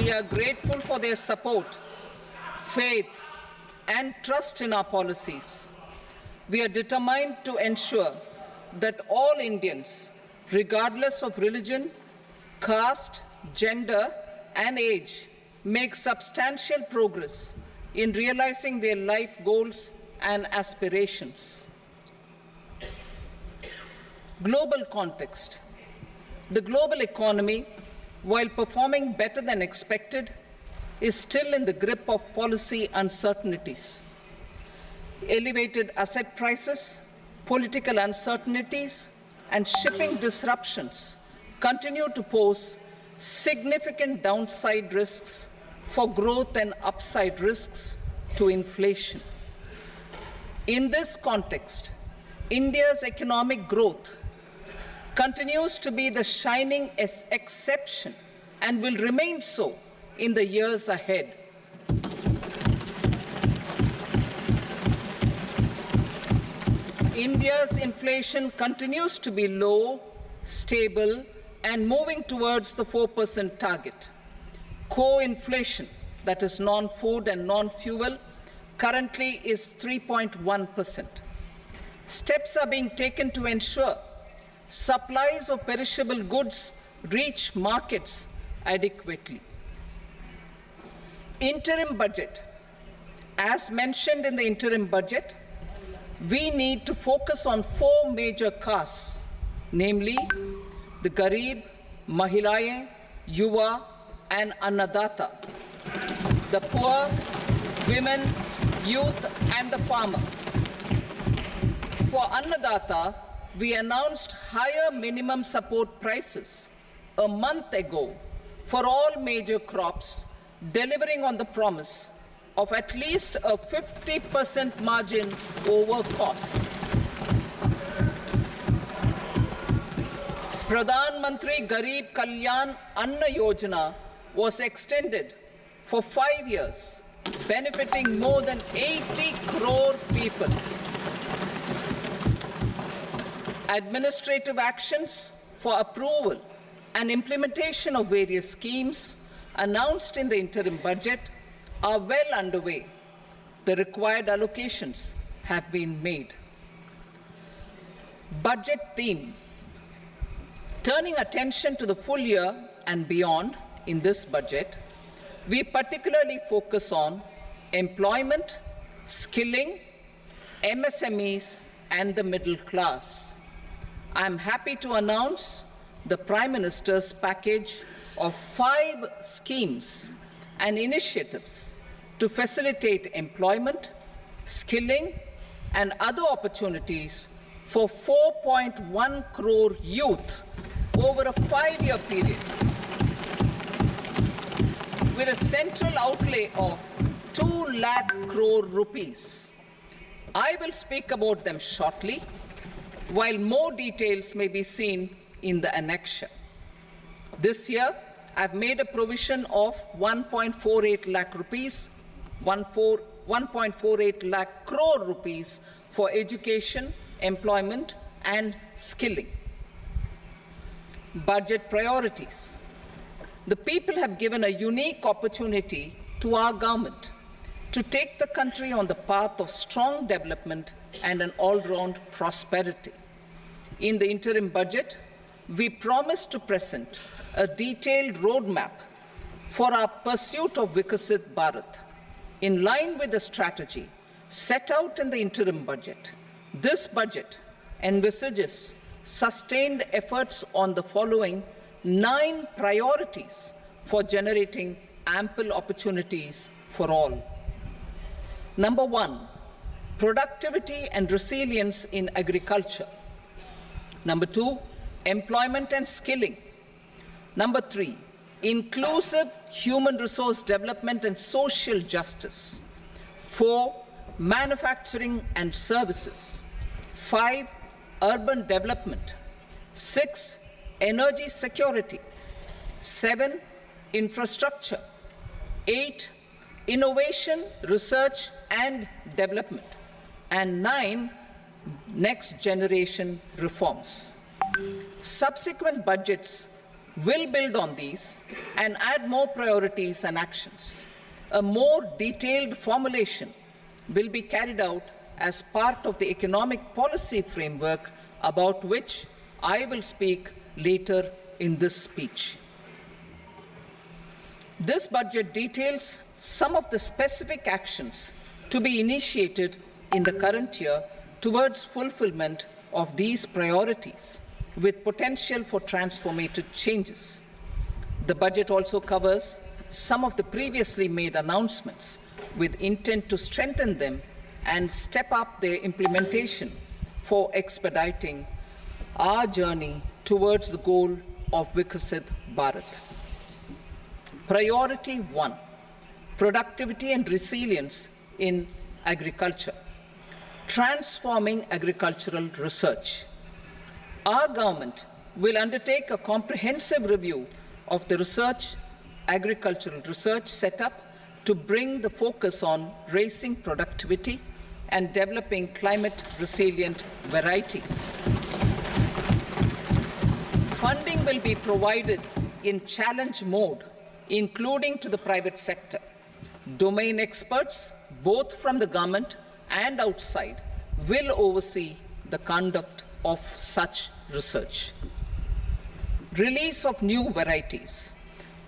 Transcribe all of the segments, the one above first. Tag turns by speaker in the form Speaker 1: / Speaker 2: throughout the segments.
Speaker 1: We are grateful for their support, faith, and trust in our policies. We are determined to ensure that all Indians, regardless of religion, caste, gender, and age, make substantial progress in realizing their life goals and aspirations. Global context. The global economy, while performing better than expected, is still in the grip of policy uncertainties. Elevated asset prices, political uncertainties, and shipping disruptions continue to pose significant downside risks for growth and upside risks to inflation. In this context, India's economic growth continues to be the shining exception and will remain so in the years ahead. India's inflation continues to be low, stable, and moving towards the 4% target. Core inflation, that is non-food and non-fuel, currently is 3.1%. Steps are being taken to ensure supplies of perishable goods reach markets adequately. Interim budget. As mentioned in the interim budget, we need to focus on 4 major castes, namely the Garib, Mahilaye, Yuva, and Annadata, the poor, women, youth, and the farmer. For Annadata, we announced higher minimum support prices a month ago for all major crops, delivering on the promise of at least a 50% margin over costs. Pradhan Mantri Garib Kalyan Anna Yojana was extended for 5 years, benefiting more than 80 crore people. Administrative actions for approval and implementation of various schemes announced in the interim budget are well underway. The required allocations have been made. Budget theme. Turning attention to the full year and beyond in this budget, we particularly focus on employment, skilling, MSMEs, and the middle class. I am happy to announce the Prime Minister's package of 5 schemes and initiatives to facilitate employment, skilling, and other opportunities for 4.1 crore youth over a 5-year period, with a central outlay of 2 lakh crore rupees. I will speak about them shortly, while more details may be seen in the annexure. This year, I've made a provision of 1.48 lakh rupees, 1.48 lakh crore rupees for education, employment, and skilling. Budget priorities. The people have given a unique opportunity to our government to take the country on the path of strong development and an all-round prosperity. In the interim budget, we promise to present a detailed roadmap for our pursuit of Vikasit Bharat, in line with the strategy set out in the interim budget. This budget envisages sustained efforts on the following 9 priorities for generating ample opportunities for all. Number 1, productivity and resilience in agriculture. Number 2, employment and skilling. Number 3, inclusive human resource development and social justice. 4, manufacturing and services. 5, urban development. 6, energy security. 7, infrastructure. 8, innovation, research and development. And 9, next generation reforms. Subsequent budgets will build on these and add more priorities and actions. A more detailed formulation will be carried out as part of the economic policy framework about which I will speak later in this speech. This budget details some of the specific actions to be initiated in the current year towards fulfillment of these priorities, with potential for transformative changes. The budget also covers some of the previously made announcements with intent to strengthen them and step up their implementation for expediting our journey towards the goal of Viksit Bharat. Priority 1, productivity and resilience in agriculture. Transforming agricultural research. Our government will undertake a comprehensive review of the agricultural research setup to bring the focus on raising productivity and developing climate-resilient varieties. Funding will be provided in challenge mode, including to the private sector. Domain experts, both from the government and outside, will oversee the conduct of such research. Release of new varieties.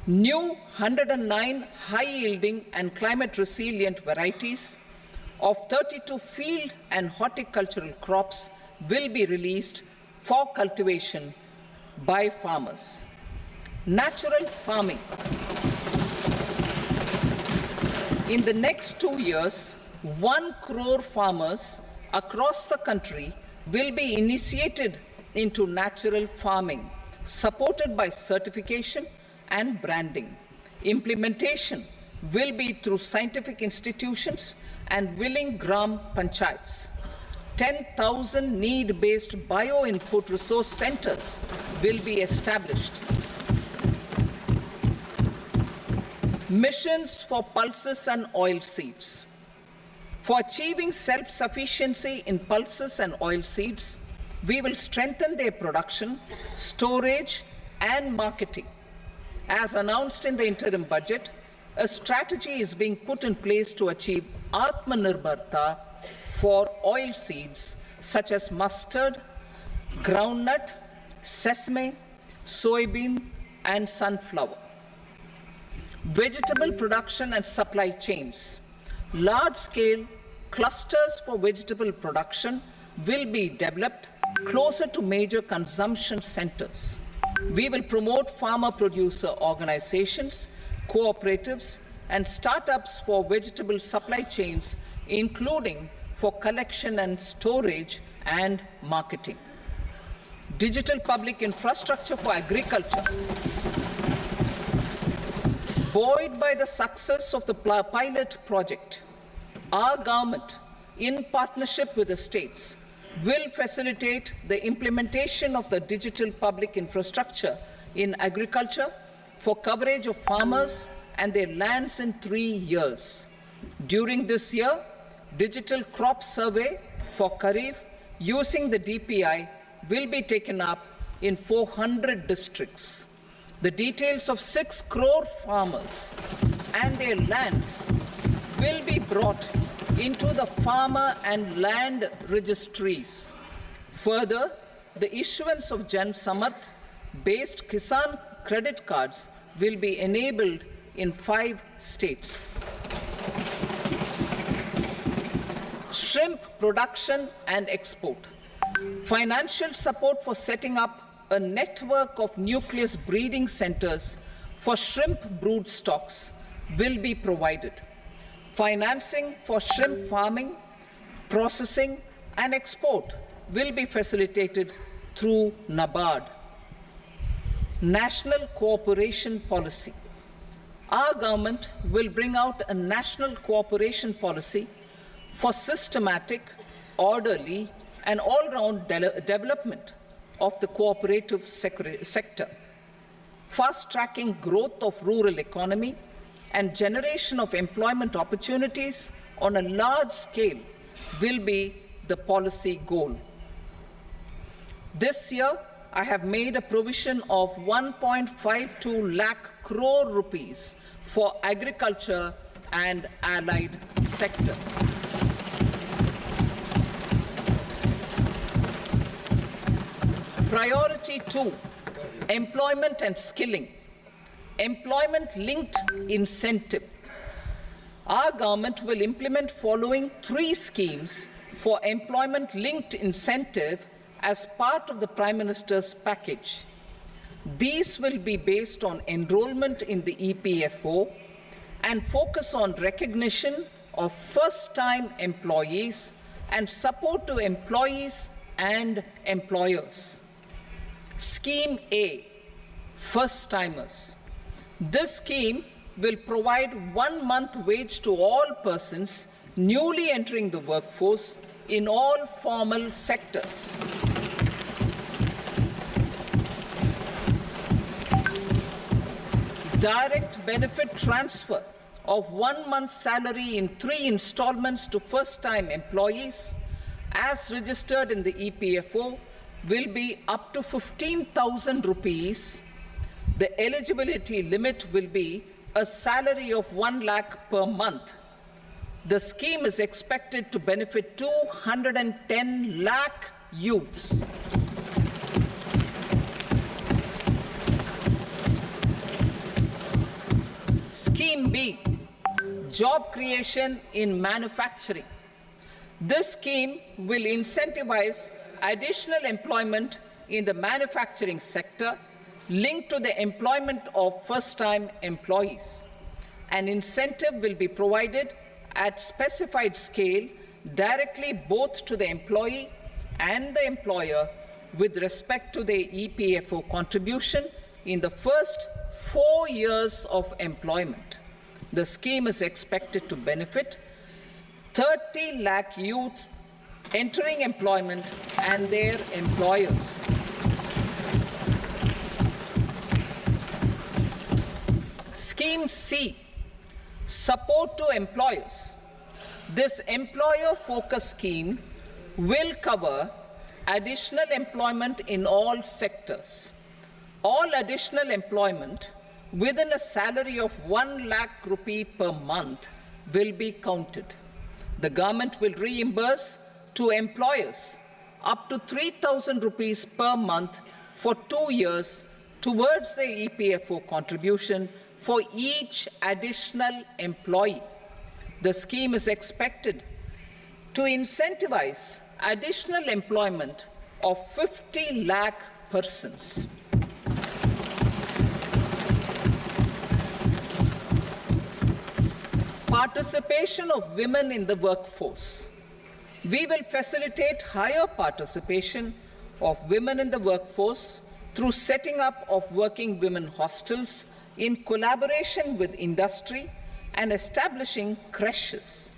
Speaker 1: New 109 high-yielding and climate-resilient varieties of 32 field and horticultural crops will be released for cultivation by farmers. Natural farming. In the next 2 years, 1 crore farmers across the country will be initiated into natural farming, supported by certification and branding. Implementation will be through scientific institutions and willing gram panchayats. 10,000 need-based bio-input resource centers will be established. Missions for pulses and oil seeds. For achieving self-sufficiency in pulses and oil seeds, we will strengthen their production, storage, and marketing. As announced in the interim budget, a strategy is being put in place to achieve Atmanirbharta for oil seeds such as mustard, groundnut, sesame, soybean, and sunflower. Vegetable production and supply chains. Large-scale clusters for vegetable production will be developed closer to major consumption centers. We will promote farmer-producer organizations, cooperatives, and startups for vegetable supply chains, including for collection and storage and marketing. Digital public infrastructure for agriculture. Buoyed by the success of the pilot project, our government, in partnership with the states, will facilitate the implementation of the digital public infrastructure in agriculture for coverage of farmers and their lands in 3 years. During this year, digital crop survey for Kharif using the DPI will be taken up in 400 districts. The details of 6 crore farmers and their lands will be brought into the farmer and land registries. Further, the issuance of Jan Samarth-based Kisan credit cards will be enabled in 5 states. Shrimp production and export. Financial support for setting up a network of nucleus breeding centers for shrimp brood stocks will be provided. Financing for shrimp farming, processing, and export will be facilitated through NABARD. National cooperation policy. Our government will bring out a national cooperation policy for systematic, orderly, and all-round development of the cooperative sector, fast-tracking growth of rural economy and generation of employment opportunities on a large scale will be the policy goal. This year, I have made a provision of 1.52 lakh crore rupees for agriculture and allied sectors. Priority 2, employment and skilling. Employment-linked incentive. Our government will implement following 3 schemes for employment-linked incentive as part of the Prime Minister's package. These will be based on enrollment in the EPFO and focus on recognition of first-time employees and support to employees and employers. Scheme A, first-timers. This scheme will provide 1 month wage to all persons newly entering the workforce in all formal sectors. Direct benefit transfer of 1 month's salary in 3 installments to first-time employees as registered in the EPFO will be up to 15,000 rupees. The eligibility limit will be a salary of 1 lakh per month. The scheme is expected to benefit 210 lakh youths. Scheme B, job creation in manufacturing. This scheme will incentivize additional employment in the manufacturing sector linked to the employment of first-time employees. An incentive will be provided at specified scale directly both to the employee and the employer with respect to the EPFO contribution in the first 4 years of employment. The scheme is expected to benefit 30 lakh youth entering employment and their employers. Scheme C, support to employers. This employer-focused scheme will cover additional employment in all sectors. All additional employment within a salary of 1 lakh rupee per month will be counted. The government will reimburse to employers up to 3,000 rupees per month for 2 years towards the EPFO contribution for each additional employee. The scheme is expected to incentivize additional employment of 50 lakh persons. Participation of women in the workforce. We will facilitate higher participation of women in the workforce through setting up of working women hostels in collaboration with industry and establishing creches.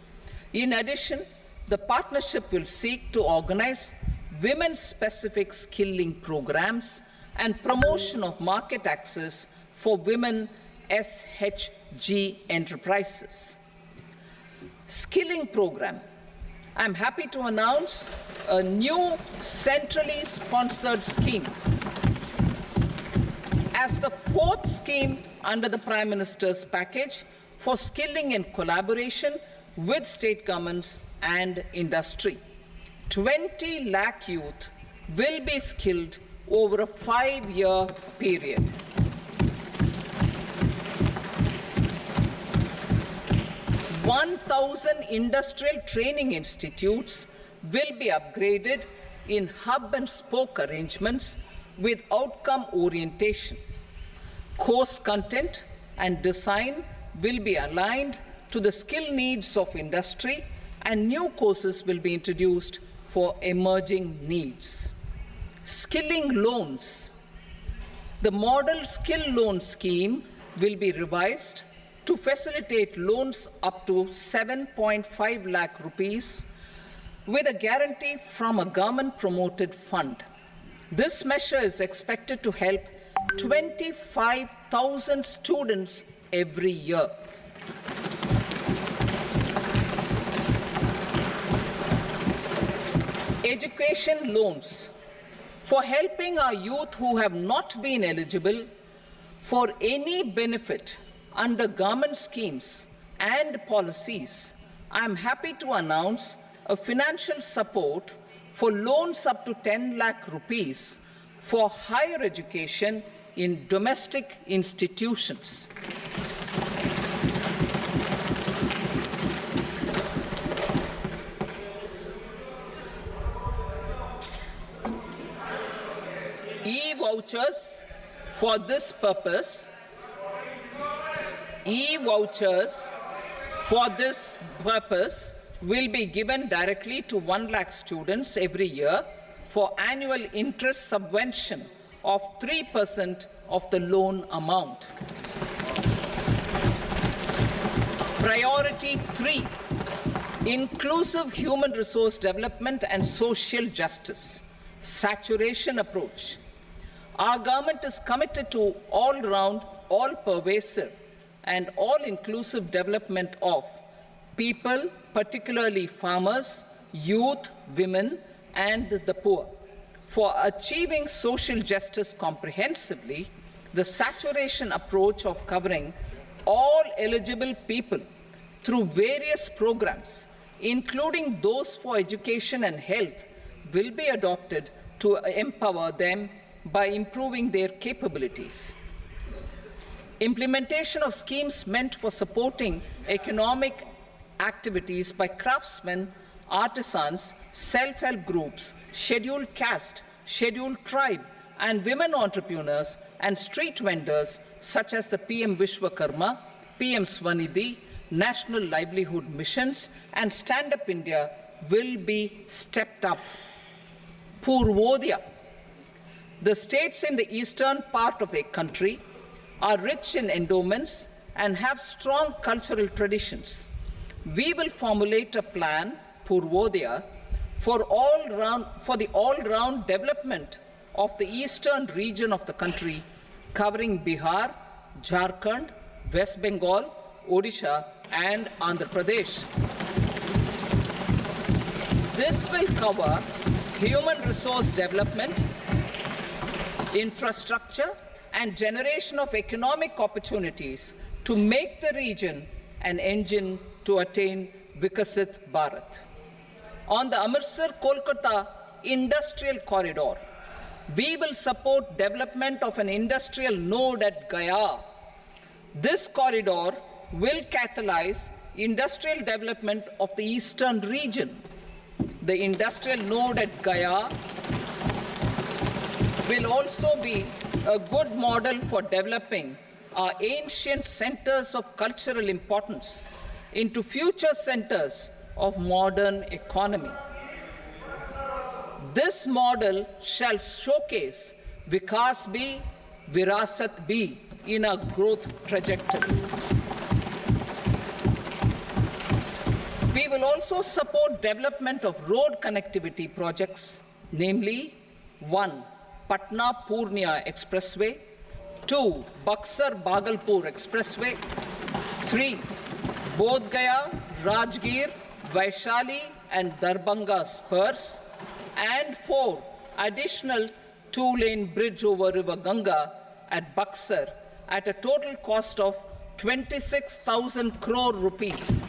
Speaker 1: In addition, the partnership will seek to organize women-specific skilling programs and promotion of market access for women SHG enterprises. Skilling program. I'm happy to announce a new centrally sponsored scheme as the 4th scheme under the Prime Minister's package for skilling in collaboration with state governments and industry. 20 lakh youth will be skilled over a 5-year period. "1,000 industrial training institutes will be upgraded in hub and spoke arrangements with outcome orientation. Course content and design will be aligned to the skill needs of industry, and new courses will be introduced for emerging needs." Skilling loans. The model skill loan scheme will be revised to facilitate loans up to 7.5 lakh rupees with a guarantee from a government-promoted fund. This measure is expected to help 25,000 students every year. Education loans. for helping our youth who have not been eligible for any benefit under government schemes and policies, I am happy to announce a financial support for loans up to 10 lakh rupees for higher education in domestic institutions. E-vouchers for this purpose will be given directly to 1 lakh students every year for annual interest subvention of 3% of the loan amount. Priority 3, inclusive human resource development and social justice, saturation approach. Our government is committed to all-round, all-pervasive and all-inclusive development of people, particularly farmers, youth, women, and the poor. For achieving social justice comprehensively, the saturation approach of covering all eligible people through various programs, including those for education and health, will be adopted to empower them by improving their capabilities. Implementation of schemes meant for supporting economic activities by craftsmen, artisans, self-help groups, scheduled caste, scheduled tribe, and women entrepreneurs and street vendors such as the PM Vishwakarma, PM Swanidhi, National Livelihood Missions, and Stand Up India will be stepped up. Purvodaya. The states in the eastern part of the country are rich in endowments and have strong cultural traditions. We will formulate a plan, Purvodaya, for the all-round development of the eastern region of the country, covering Bihar, Jharkhand, West Bengal, Odisha, and Andhra Pradesh. This will cover human resource development, infrastructure, and generation of economic opportunities to make the region an engine to attain Vikasit Bharat. On the Amritsar-Kolkata industrial corridor, we will support development of an industrial node at Gaya. This corridor will catalyze industrial development of the eastern region. The industrial node at Gaya will also be a good model for developing our ancient centers of cultural importance into future centers of modern economy. This model shall showcase Vikas B, Virasat B in our growth trajectory. We will also support development of road connectivity projects, namely 1. Patna-Purnia Expressway, 2. Buxar-Bhagalpur Expressway, 3. Bodh Gaya, Rajgir, Vaishali and Darbhanga spurs, and 4. Additional 2-lane bridge over River Ganga at Buxar at a total cost of 26,000 crore rupees.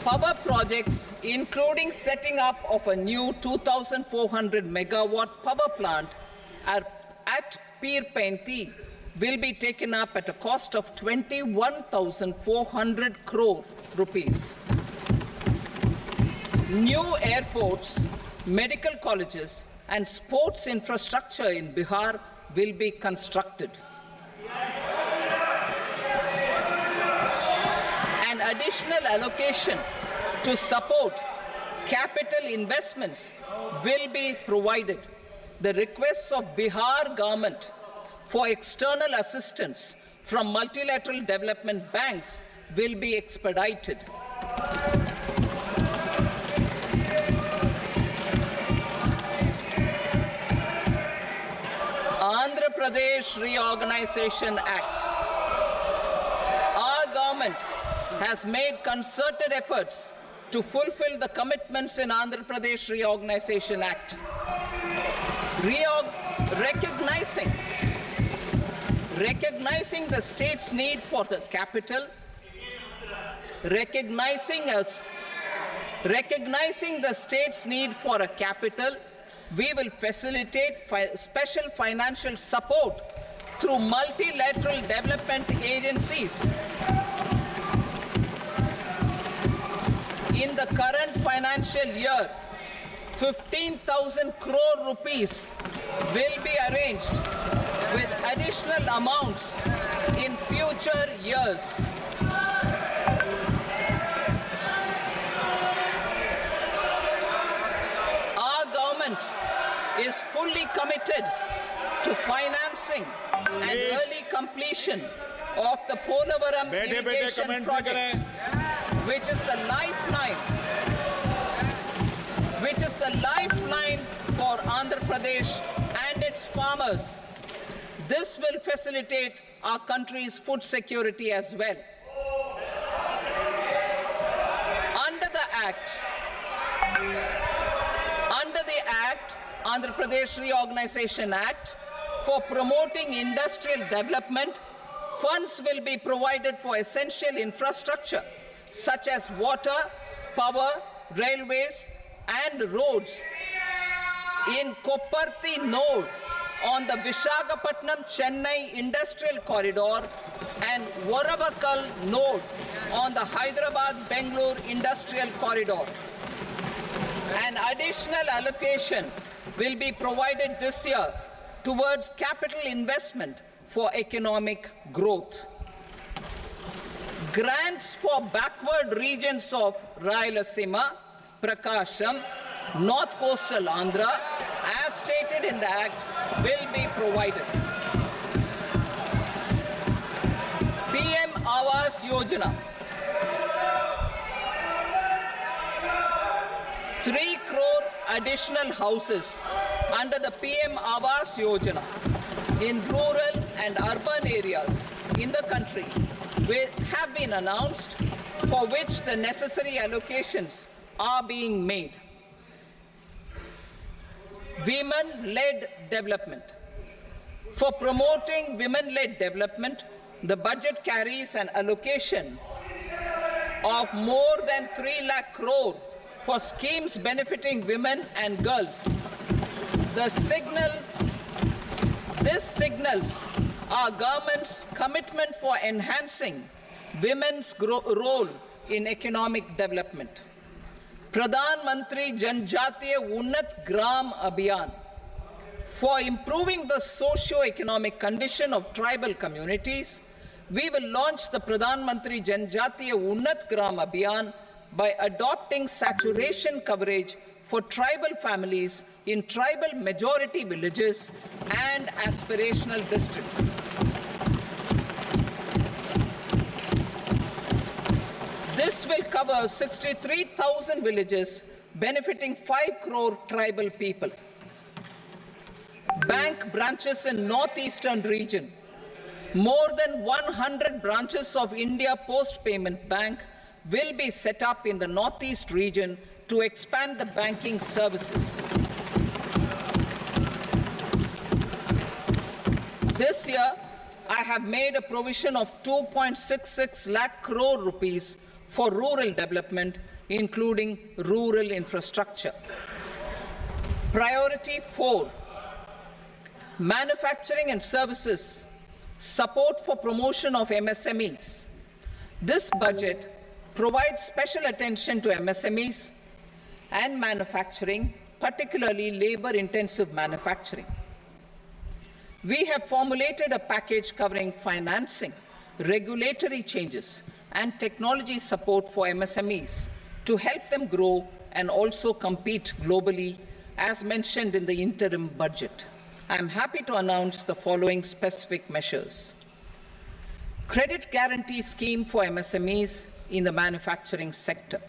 Speaker 1: Power projects, including setting up of a new 2,400 megawatt power plant at Pir Painti, will be taken up at a cost of 21,400 crore rupees. New airports, medical colleges, and sports infrastructure in Bihar will be constructed. An additional allocation to support capital investments will be provided. The requests of Bihar government for external assistance from multilateral development banks will be expedited. Andhra Pradesh Reorganization Act. Our government has made concerted efforts to fulfill the commitments in Andhra Pradesh Reorganization Act. Recognizing the state's need for the capital, recognizing the state's need for a capital, we will facilitate special financial support through multilateral development agencies. In the current financial year, 15,000 crore rupees will be arranged with additional amounts in future years. Our government is fully committed to financing and early completion of the Polavaram irrigation project, which is the lifeline for Andhra Pradesh and its farmers. This will facilitate our country's food security as well. Under the Act, Andhra Pradesh Reorganization Act, for promoting industrial development, funds will be provided for essential infrastructure such as water, power, railways, and roads in Kopparthi node on the Visakhapatnam-Chennai Industrial Corridor and Varavakal node on the Hyderabad-Bengaluru Industrial Corridor. An additional allocation will be provided this year towards capital investment for economic growth. Grants for backward regions of Rayalaseema, Prakasham, North Coastal Andhra, as stated in the Act, will be provided. PM Awas Yojana. 3 crore additional houses under the PM Awas Yojana in rural and urban areas in the country have been announced, for which the necessary allocations are being made. Women-led development. For promoting women-led development, the budget carries an allocation of more than 3 lakh crore for schemes benefiting women and girls. This signals our government's commitment for enhancing women's role in economic development. Pradhan Mantri Janjatiya Unnat Gram Abhiyan. For improving the socio-economic condition of tribal communities, we will launch the Pradhan Mantri Janjatiya Unnat Gram Abhiyan by adopting saturation coverage for tribal families in tribal majority villages and aspirational districts. This will cover 63,000 villages, benefiting 5 crore tribal people. Bank branches in northeastern region. More than 100 branches of India Post Payment Bank will be set up in the northeast region to expand the banking services. This year, I have made a provision of 2.66 lakh crore rupees for rural development, including rural infrastructure. Priority 4, manufacturing and services, support for promotion of MSMEs. This budget provides special attention to MSMEs and manufacturing, particularly labor-intensive manufacturing. We have formulated a package covering financing, regulatory changes, and technology support for MSMEs to help them grow and also compete globally, as mentioned in the interim budget. I am happy to announce the following specific measures. Credit guarantee scheme for MSMEs in the manufacturing sector.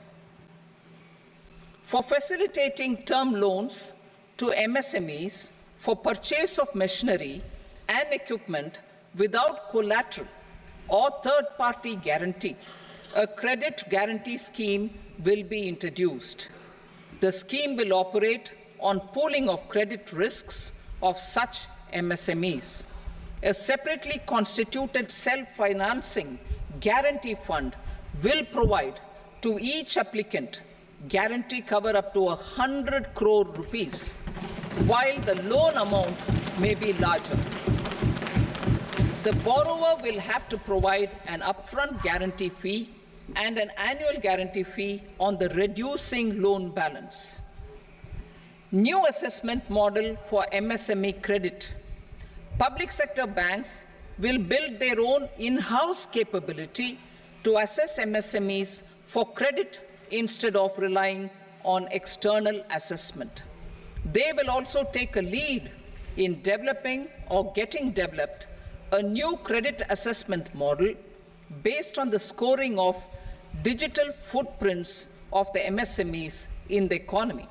Speaker 1: For facilitating term loans to MSMEs for purchase of machinery and equipment without collateral or third-party guarantee, a credit guarantee scheme will be introduced. The scheme will operate on pooling of credit risks of such MSMEs. A separately constituted self-financing guarantee fund will provide to each applicant guarantee cover up to 100 crore rupees, while the loan amount may be larger. The borrower will have to provide an upfront guarantee fee and an annual guarantee fee on the reducing loan balance. New assessment model for MSME credit. Public sector banks will build their own in-house capability to assess MSMEs for credit instead of relying on external assessment. They will also take a lead in developing or getting developed a new credit assessment model based on the scoring of digital footprints of the MSMEs in the economy.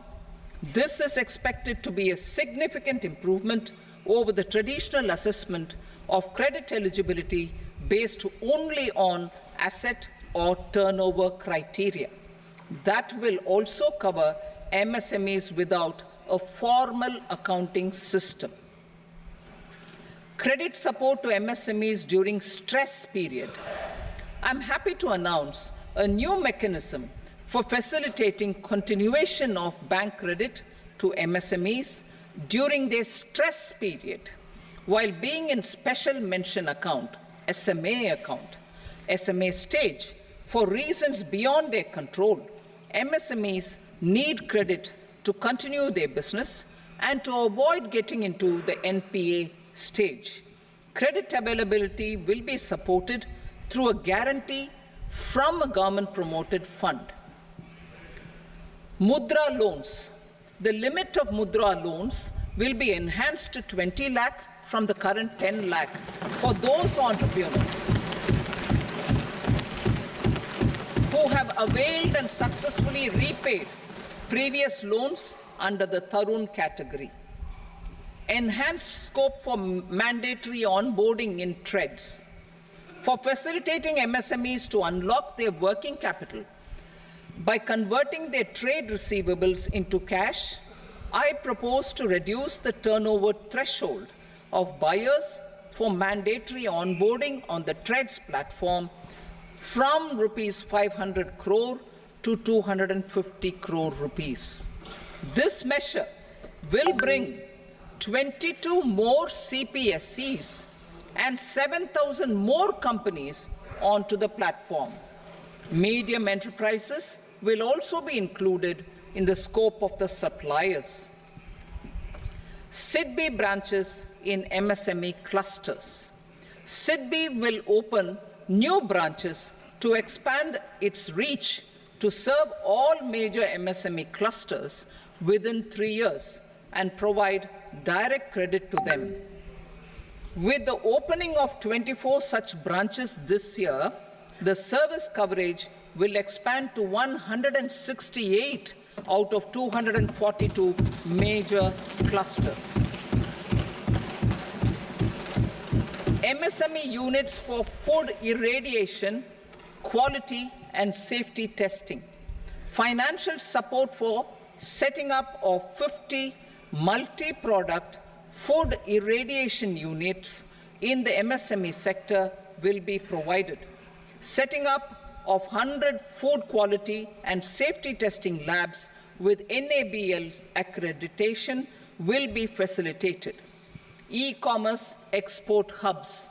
Speaker 1: This is expected to be a significant improvement over the traditional assessment of credit eligibility based only on asset or turnover criteria. That will also cover MSMEs without a formal accounting system. Credit support to MSMEs during stress period. I'm happy to announce a new mechanism for facilitating continuation of bank credit to MSMEs during their stress period while being in special mention account, SMA stage, for reasons beyond their control. MSMEs need credit to continue their business and to avoid getting into the NPA stage. Credit availability will be supported through a guarantee from a government-promoted fund. Mudra loans. The limit of Mudra loans will be enhanced to 20 lakh from the current 10 lakh for those entrepreneurs who have availed and successfully repaid previous loans under the Tarun category. Enhanced scope for mandatory onboarding in TREDS. For facilitating MSMEs to unlock their working capital by converting their trade receivables into cash, I propose to reduce the turnover threshold of buyers for mandatory onboarding on the TREDS platform from rupees 500 crore to 250 crore rupees. This measure will bring 22 more CPSCs and 7,000 more companies onto the platform. Medium enterprises will also be included in the scope of the suppliers. SIDBI branches in MSME clusters. SIDBI will open new branches to expand its reach to serve all major MSME clusters within 3 years and provide direct credit to them. With the opening of 24 such branches this year, the service coverage will expand to 168 out of 242 major clusters. MSME units for food irradiation, quality and safety testing. Financial support for setting up of 50 multi-product food irradiation units in the MSME sector will be provided. Setting up of 100 food quality and safety testing labs with NABL accreditation will be facilitated. E-commerce export hubs.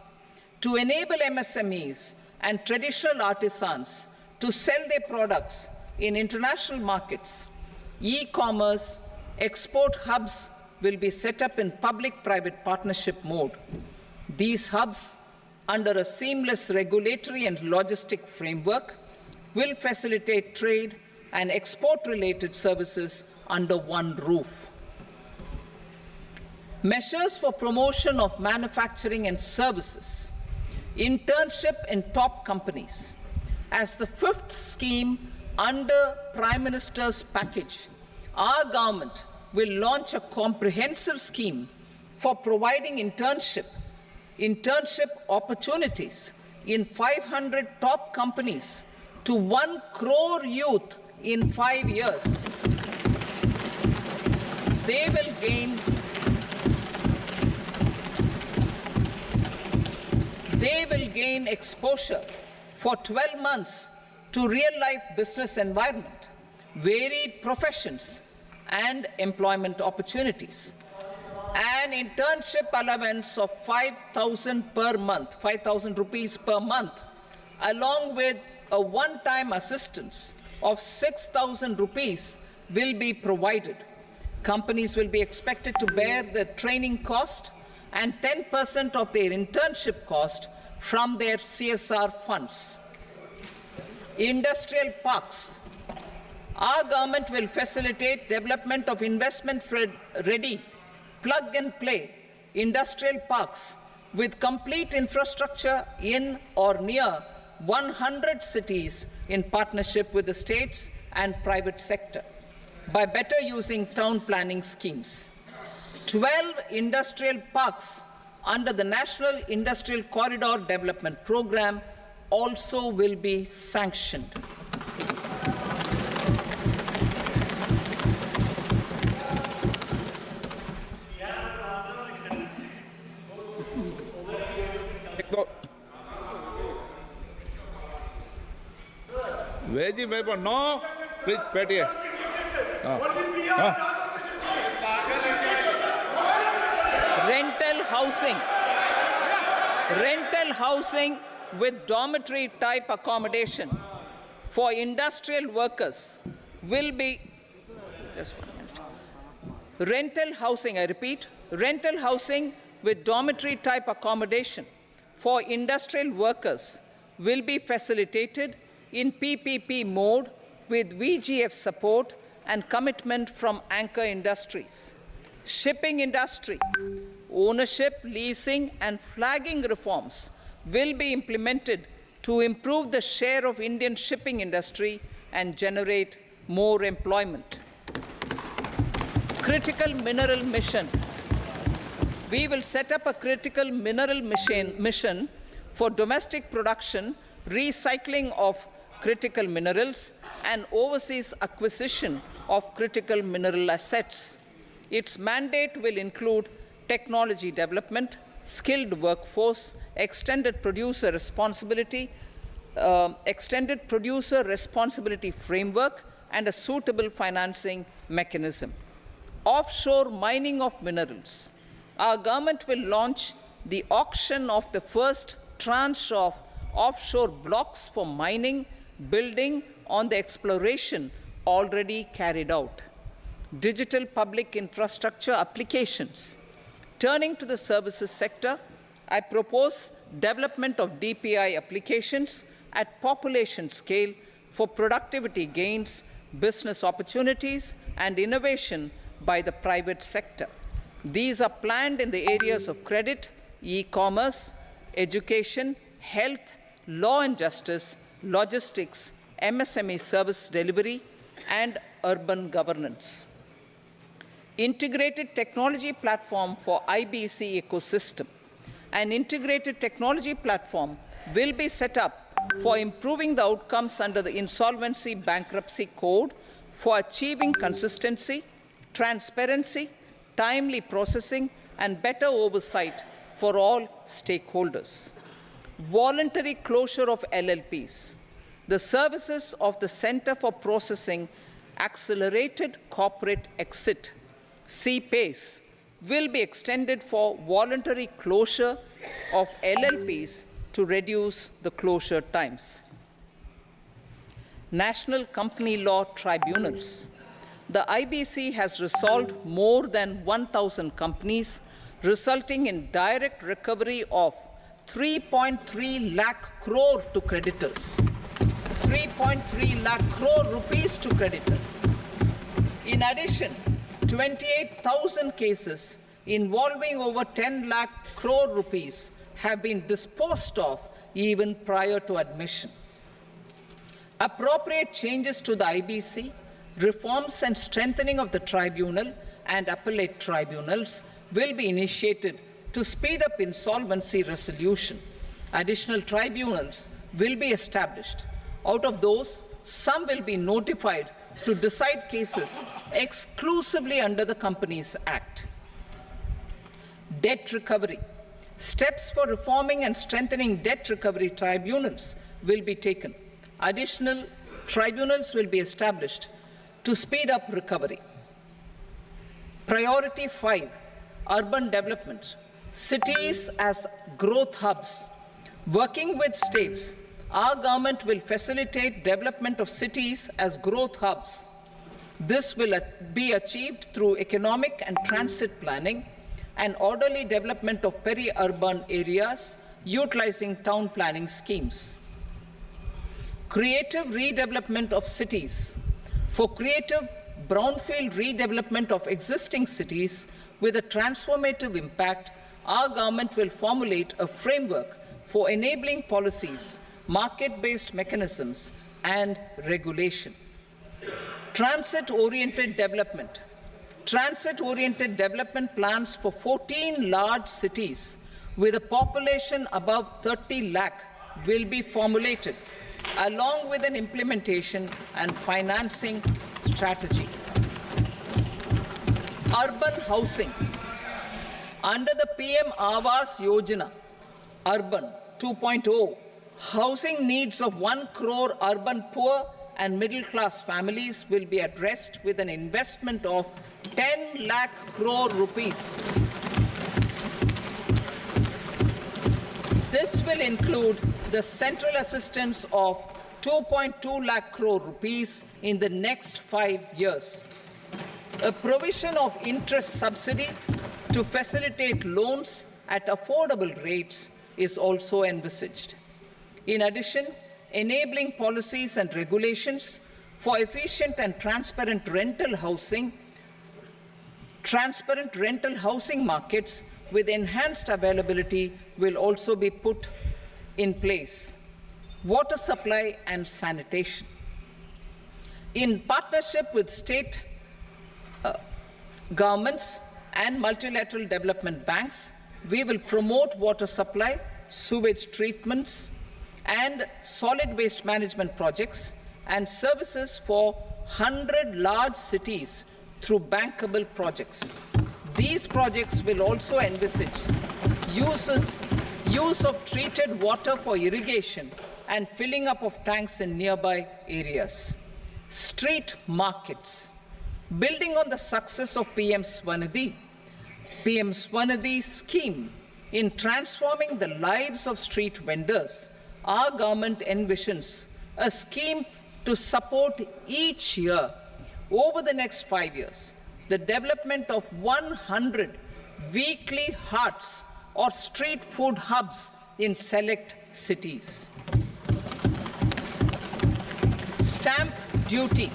Speaker 1: To enable MSMEs and traditional artisans to sell their products in international markets, e-commerce export hubs will be set up in public-private partnership mode. These hubs, under a seamless regulatory and logistic framework, will facilitate trade and export-related services under one roof. Measures for promotion of manufacturing and services. Internship in top companies. As the fifth scheme under Prime Minister's package, our government will launch a comprehensive scheme for providing internship opportunities in 500 top companies to 1 crore youth in 5 years. They will gain exposure for 12 months to real-life business environment, varied professions, and employment opportunities. An internship allowance of 5,000 per month, 5,000 rupees per month, along with a one-time assistance of 6,000 rupees will be provided. Companies will be expected to bear the training cost and 10% of their internship cost from their CSR funds. Industrial parks. Our government will facilitate development of investment-ready, plug-and-play industrial parks with complete infrastructure in or near 100 cities in partnership with the states and private sector by better using town planning schemes. 12 industrial parks under the National Industrial Corridor Development Program also will be sanctioned.
Speaker 2: Veggie paper, no. Please, Petty.
Speaker 1: Rental housing with dormitory type accommodation for industrial workers will be, just 1 minute. Rental housing, I repeat, rental housing with dormitory type accommodation for industrial workers will be facilitated in PPP mode with VGF support and commitment from anchor industries. Shipping industry, ownership, leasing, and flagging reforms will be implemented to improve the share of Indian shipping industry and generate more employment. Critical mineral mission. We will set up a critical mineral mission for domestic production, recycling of critical minerals, and overseas acquisition of critical mineral assets. Its mandate will include technology development, skilled workforce, extended producer responsibility framework, and a suitable financing mechanism. Offshore mining of minerals. Our government will launch the auction of the first tranche of offshore blocks for mining, building on the exploration already carried out. Digital public infrastructure applications. Turning to the services sector, I propose development of DPI applications at population scale for productivity gains, business opportunities, and innovation by the private sector. These are planned in the areas of credit, e-commerce, education, health, law and justice, logistics, MSME service delivery, and urban governance. Integrated technology platform for IBC ecosystem. An integrated technology platform will be set up for improving the outcomes under the Insolvency Bankruptcy Code for achieving consistency, transparency, timely processing, and better oversight for all stakeholders. Voluntary closure of LLPs. The services of the Center for Processing Accelerated Corporate Exit, CPACE, will be extended for voluntary closure of LLPs to reduce the closure times. National Company Law Tribunals. The IBC has resolved more than 1,000 companies, resulting in direct recovery of 3.3 lakh crore to creditors. 3.3 lakh crore rupees to creditors. In addition, 28,000 cases involving over 10 lakh crore rupees have been disposed of even prior to admission. Appropriate changes to the IBC, reforms and strengthening of the tribunal and appellate tribunals will be initiated to speed up insolvency resolution. Additional tribunals will be established. Out of those, some will be notified to decide cases exclusively under the Companies Act. Debt recovery. Steps for reforming and strengthening debt recovery tribunals will be taken. Additional tribunals will be established to speed up recovery. Priority 5, urban development. Cities as growth hubs. Working with states, our government will facilitate development of cities as growth hubs. This will be achieved through economic and transit planning and orderly development of peri-urban areas utilizing town planning schemes. Creative redevelopment of cities. For creative brownfield redevelopment of existing cities with a transformative impact, our government will formulate a framework for enabling policies, market-based mechanisms, and regulation. Transit-oriented development. Transit-oriented development plans for 14 large cities with a population above 30 lakh will be formulated, along with an implementation and financing strategy. Urban housing. Under the PM Awas Yojana, Urban 2.0, housing needs of 1 crore urban poor and middle-class families will be addressed with an investment of 10 lakh crore rupees. This will include the central assistance of 2.2 lakh crore rupees in the next 5 years. A provision of interest subsidy to facilitate loans at affordable rates is also envisaged. In addition, enabling policies and regulations for efficient and transparent rental housing markets with enhanced availability will also be put in place. Water supply and sanitation. In partnership with state governments and multilateral development banks, we will promote water supply, sewage treatments, and solid waste management projects and services for 100 large cities through bankable projects. These projects will also envisage use of treated water for irrigation and filling up of tanks in nearby areas. Street markets. Building on the success of PM Swanidhi scheme in transforming the lives of street vendors, our government envisions a scheme to support each year over the next 5 years the development of 100 weekly hearts or street food hubs in select cities. Stamp duty.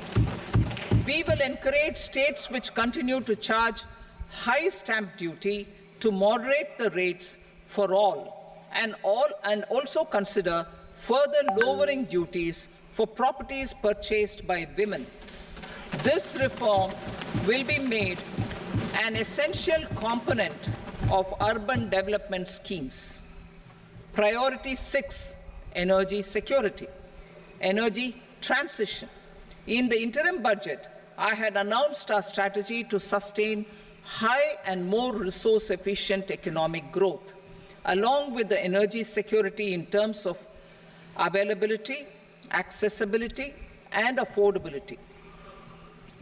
Speaker 1: We will encourage states which continue to charge high stamp duty to moderate the rates for all and also consider further lowering duties for properties purchased by women. This reform will be made an essential component of urban development schemes. Priority 6, energy security, energy transition. In the interim budget, I had announced our strategy to sustain high and more resource-efficient economic growth, along with the energy security in terms of availability, accessibility, and affordability.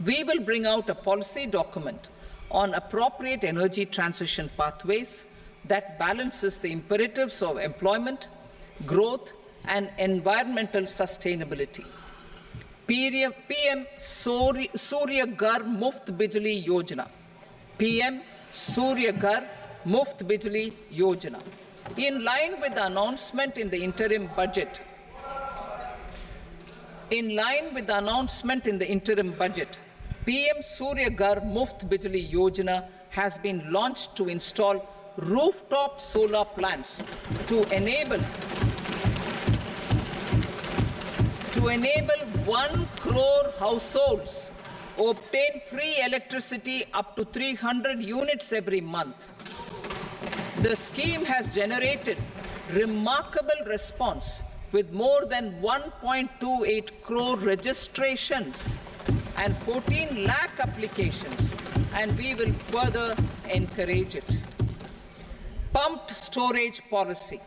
Speaker 1: We will bring out a policy document on appropriate energy transition pathways that balances the imperatives of employment, growth, and environmental sustainability. PM Surya Ghar Muft Bijli Yojana. PM Surya Ghar Muft Bijli Yojana. In line with the announcement in the interim budget, PM Surya Ghar Muft Bijli Yojana has been launched to install rooftop solar plants to enable 1 crore households obtain free electricity up to 300 units every month. The scheme has generated remarkable response with more than 1.28 crore registrations and 14 lakh applications, and we will further encourage it. Pumped storage policy.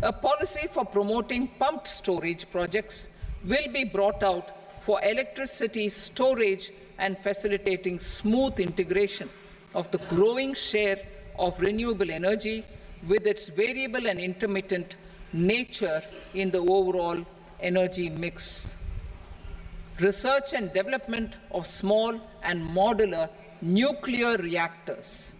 Speaker 1: A policy for promoting pumped storage projects will be brought out for electricity storage and facilitating smooth integration of the growing share of renewable energy with its variable and intermittent nature in the overall energy mix. Research and development of small and modular nuclear reactors.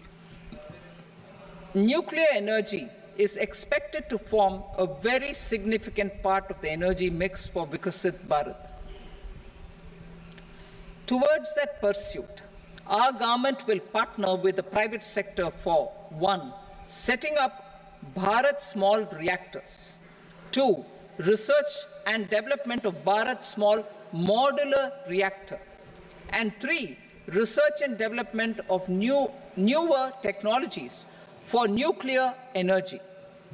Speaker 1: Nuclear energy is expected to form a very significant part of the energy mix for Vikasit Bharat. Towards that pursuit, our government will partner with the private sector for 1. Setting up Bharat Small Reactors, 2. Research and development of Bharat Small Modular Reactor, and 3. Research and development of newer technologies for nuclear energy.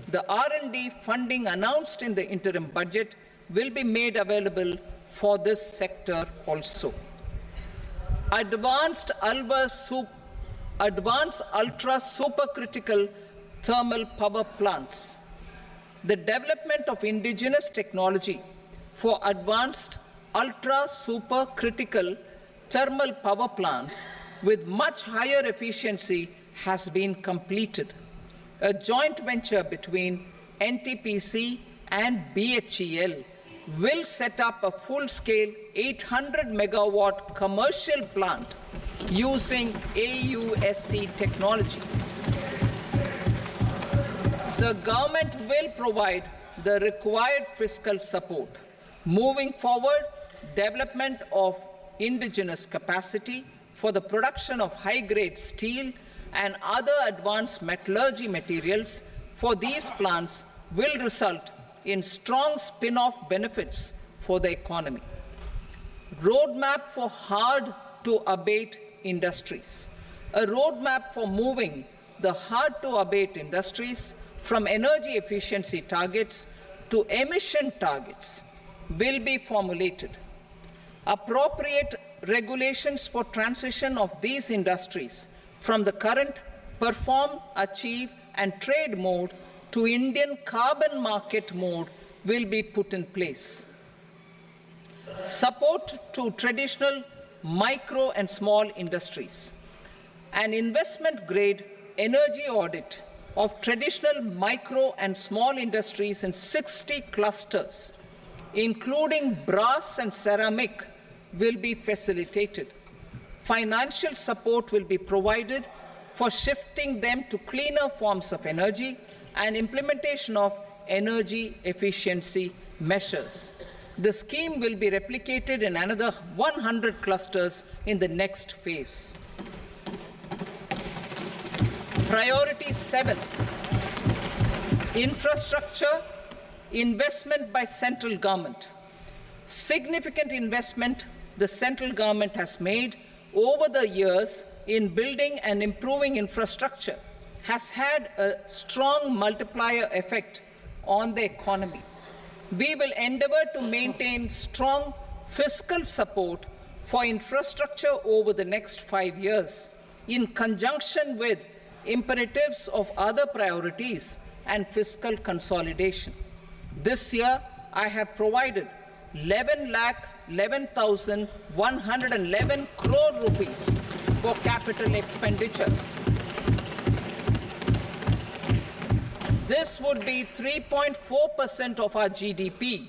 Speaker 1: The R&D funding announced in the interim budget will be made available for this sector also. Advanced ultra supercritical thermal power plants. The development of indigenous technology for advanced ultra supercritical thermal power plants with much higher efficiency has been completed. A joint venture between NTPC and BHEL will set up a full-scale 800 megawatt commercial plant using AUSC technology. The government will provide the required fiscal support. Moving forward, development of indigenous capacity for the production of high-grade steel and other advanced metallurgy materials for these plants will result in strong spin-off benefits for the economy. Roadmap for hard-to-abate industries. A roadmap for moving the hard-to-abate industries from energy efficiency targets to emission targets will be formulated. Appropriate regulations for transition of these industries from the current perform, achieve, and trade mode to Indian carbon market mode will be put in place. Support to traditional micro and small industries. An investment-grade energy audit of traditional micro and small industries in 60 clusters, including brass and ceramic, will be facilitated. Financial support will be provided for shifting them to cleaner forms of energy and implementation of energy efficiency measures. The scheme will be replicated in another 100 clusters in the next phase. Priority 7, infrastructure investment by central government. Significant investment the central government has made over the years in building and improving infrastructure has had a strong multiplier effect on the economy. We will endeavor to maintain strong fiscal support for infrastructure over the next 5 years in conjunction with imperatives of other priorities and fiscal consolidation. This year, I have provided 11,11,111 crore rupees for capital expenditure. This would be 3.4% of our GDP.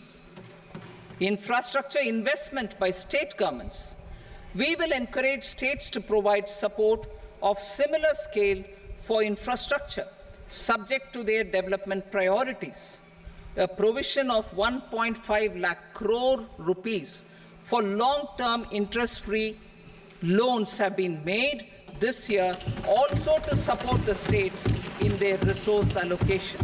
Speaker 1: Infrastructure investment by state governments. We will encourage states to provide support of similar scale for infrastructure, subject to their development priorities. A provision of 1.5 lakh crore rupees for long-term interest-free loans have been made this year also to support the states in their resource allocation.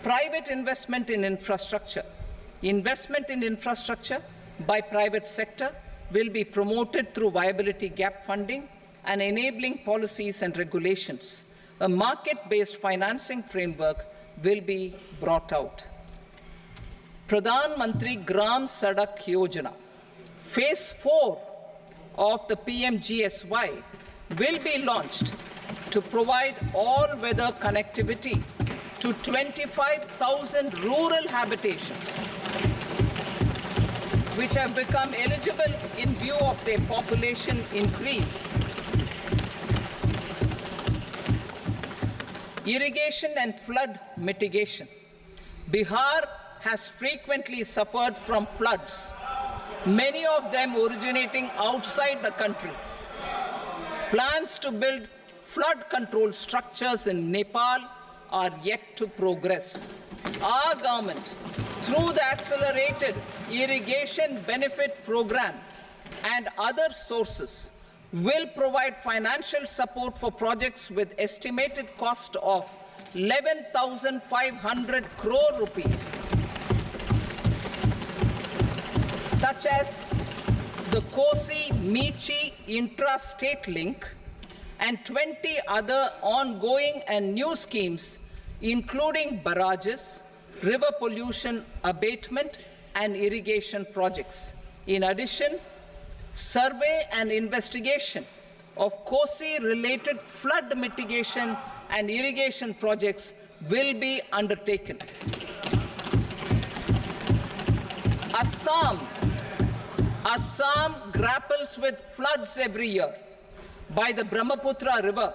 Speaker 1: Private investment in infrastructure. Investment in infrastructure by private sector will be promoted through viability gap funding and enabling policies and regulations. A market-based financing framework will be brought out. Pradhan Mantri Gram Sadak Yojana, Phase 4 of the PMGSY will be launched to provide all-weather connectivity to 25,000 rural habitations, which have become eligible in view of their population increase. Irrigation and flood mitigation. Bihar has frequently suffered from floods, many of them originating outside the country. Plans to build flood control structures in Nepal are yet to progress. Our government, through the Accelerated Irrigation Benefit Program and other sources, will provide financial support for projects with estimated cost of 11,500 crore rupees, such as the Kosi-Michi intra-state link and 20 other ongoing and new schemes, including barrages, river pollution abatement, and irrigation projects. In addition, survey and investigation of Kosi-related flood mitigation and irrigation projects will be undertaken. Assam grapples with floods every year by the Brahmaputra River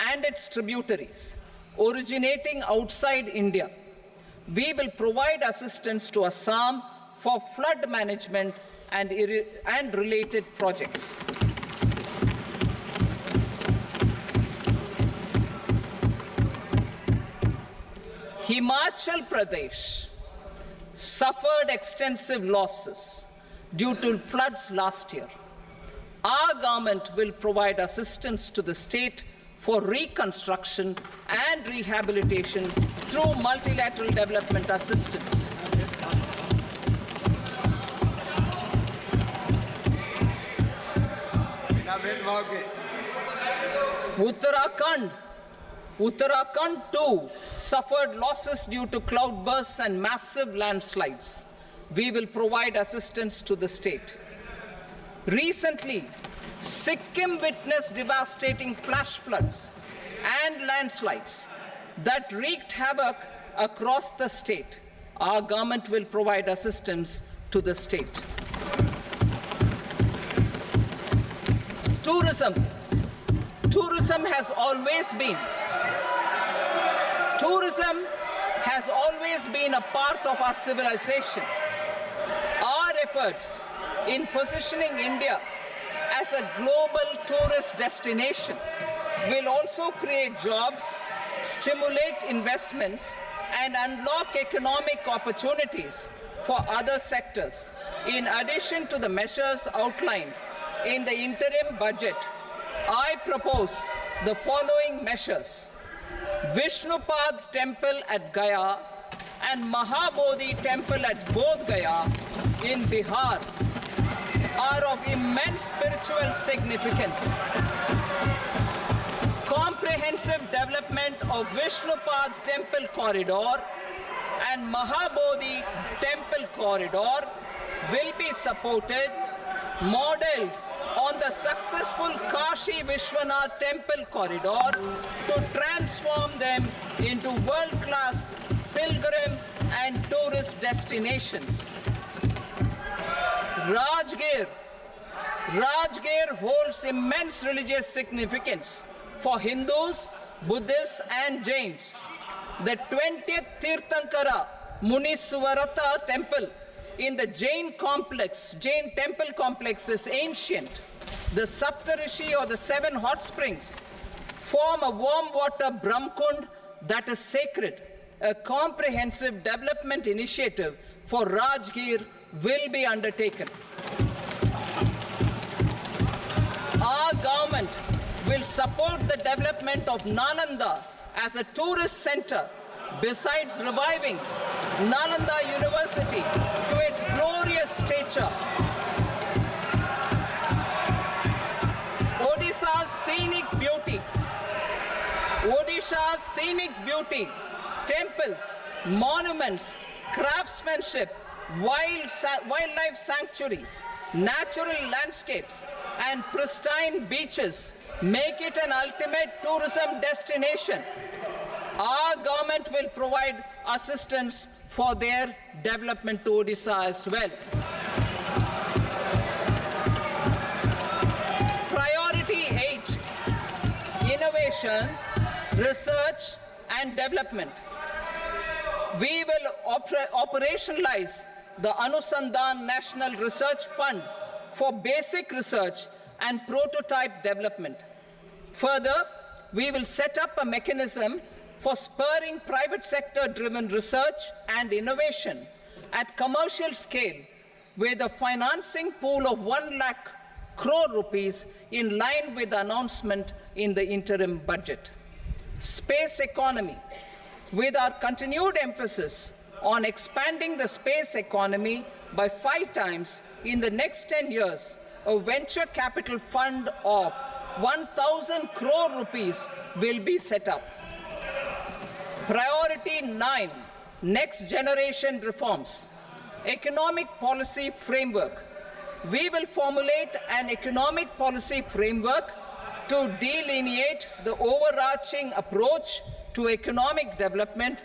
Speaker 1: and its tributaries originating outside India. We will provide assistance to Assam for flood management and related projects. Himachal Pradesh suffered extensive losses due to floods last year. Our government will provide assistance to the state for reconstruction and rehabilitation through multilateral development assistance. Uttarakhand too suffered losses due to cloudbursts and massive landslides. We will provide assistance to the state. Recently, Sikkim witnessed devastating flash floods and landslides that wreaked havoc across the state. Our government will provide assistance to the state. Tourism has always been a part of our civilization. Our efforts in positioning India as a global tourist destination will also create jobs, stimulate investments, and unlock economic opportunities for other sectors. In addition to the measures outlined in the interim budget, I propose the following measures. Vishnupad Temple at Gaya and Mahabodhi Temple at Bodh Gaya in Bihar are of immense spiritual significance. Comprehensive development of Vishnupad Temple Corridor and Mahabodhi Temple Corridor will be supported, modeled on the successful Kashi Vishwanath Temple Corridor to transform them into world-class pilgrim and tourist destinations. Rajgir holds immense religious significance for Hindus, Buddhists, and Jains. The 20th Tirthankara Muniswarata Temple in the Jain temple complex is ancient. The Saptarishi, or the 7 hot springs, form a warm water Brahmkund that is sacred. A comprehensive development initiative for Rajgir will be undertaken. Our government will support the development of Nalanda as a tourist center, besides reviving Nalanda University to its glorious stature. Odisha's scenic beauty temples, monuments, craftsmanship, wildlife sanctuaries, natural landscapes, and pristine beaches make it an ultimate tourism destination. Our government will provide assistance for their development to Odisha as well. Priority 8, innovation, research and development. We will operationalize the Anusandhan National Research Fund for basic research and prototype development. Further, we will set up a mechanism for spurring private sector-driven research and innovation at commercial scale with a financing pool of 1 lakh crore rupees in line with the announcement in the interim budget. Space economy. With our continued emphasis on expanding the space economy by 5 times in the next 10 years, a venture capital fund of 1,000 crore rupees will be set up. Priority 9, next generation reforms. Economic policy framework. We will formulate an economic policy framework to delineate the overarching approach to economic development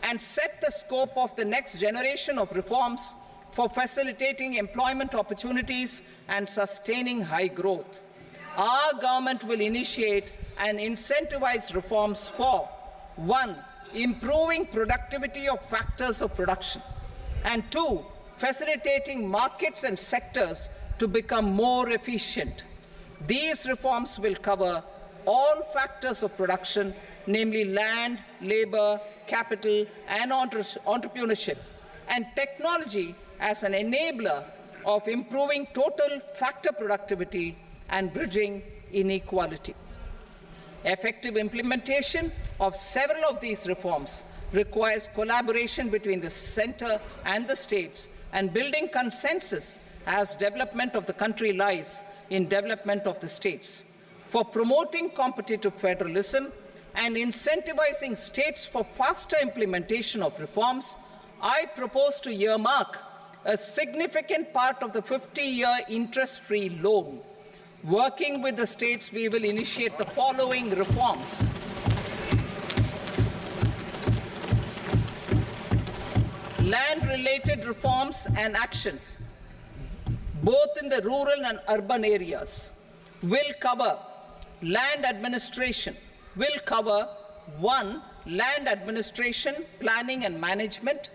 Speaker 1: and set the scope of the next generation of reforms for facilitating employment opportunities and sustaining high growth. Our government will initiate and incentivize reforms for 1. Improving productivity of factors of production, and 2. Facilitating markets and sectors to become more efficient. These reforms will cover all factors of production, namely land, labor, capital, and entrepreneurship, and technology as an enabler of improving total factor productivity and bridging inequality. Effective implementation of several of these reforms requires collaboration between the center and the states, and building consensus as development of the country lies in development of the states. For promoting competitive federalism and incentivizing states for faster implementation of reforms, I propose to earmark a significant part of the 50-year interest-free loan. Working with the states, we will initiate the following reforms. Land-related reforms and actions, both in the rural and urban areas, will cover land administration, will cover 1. Land administration, planning and management,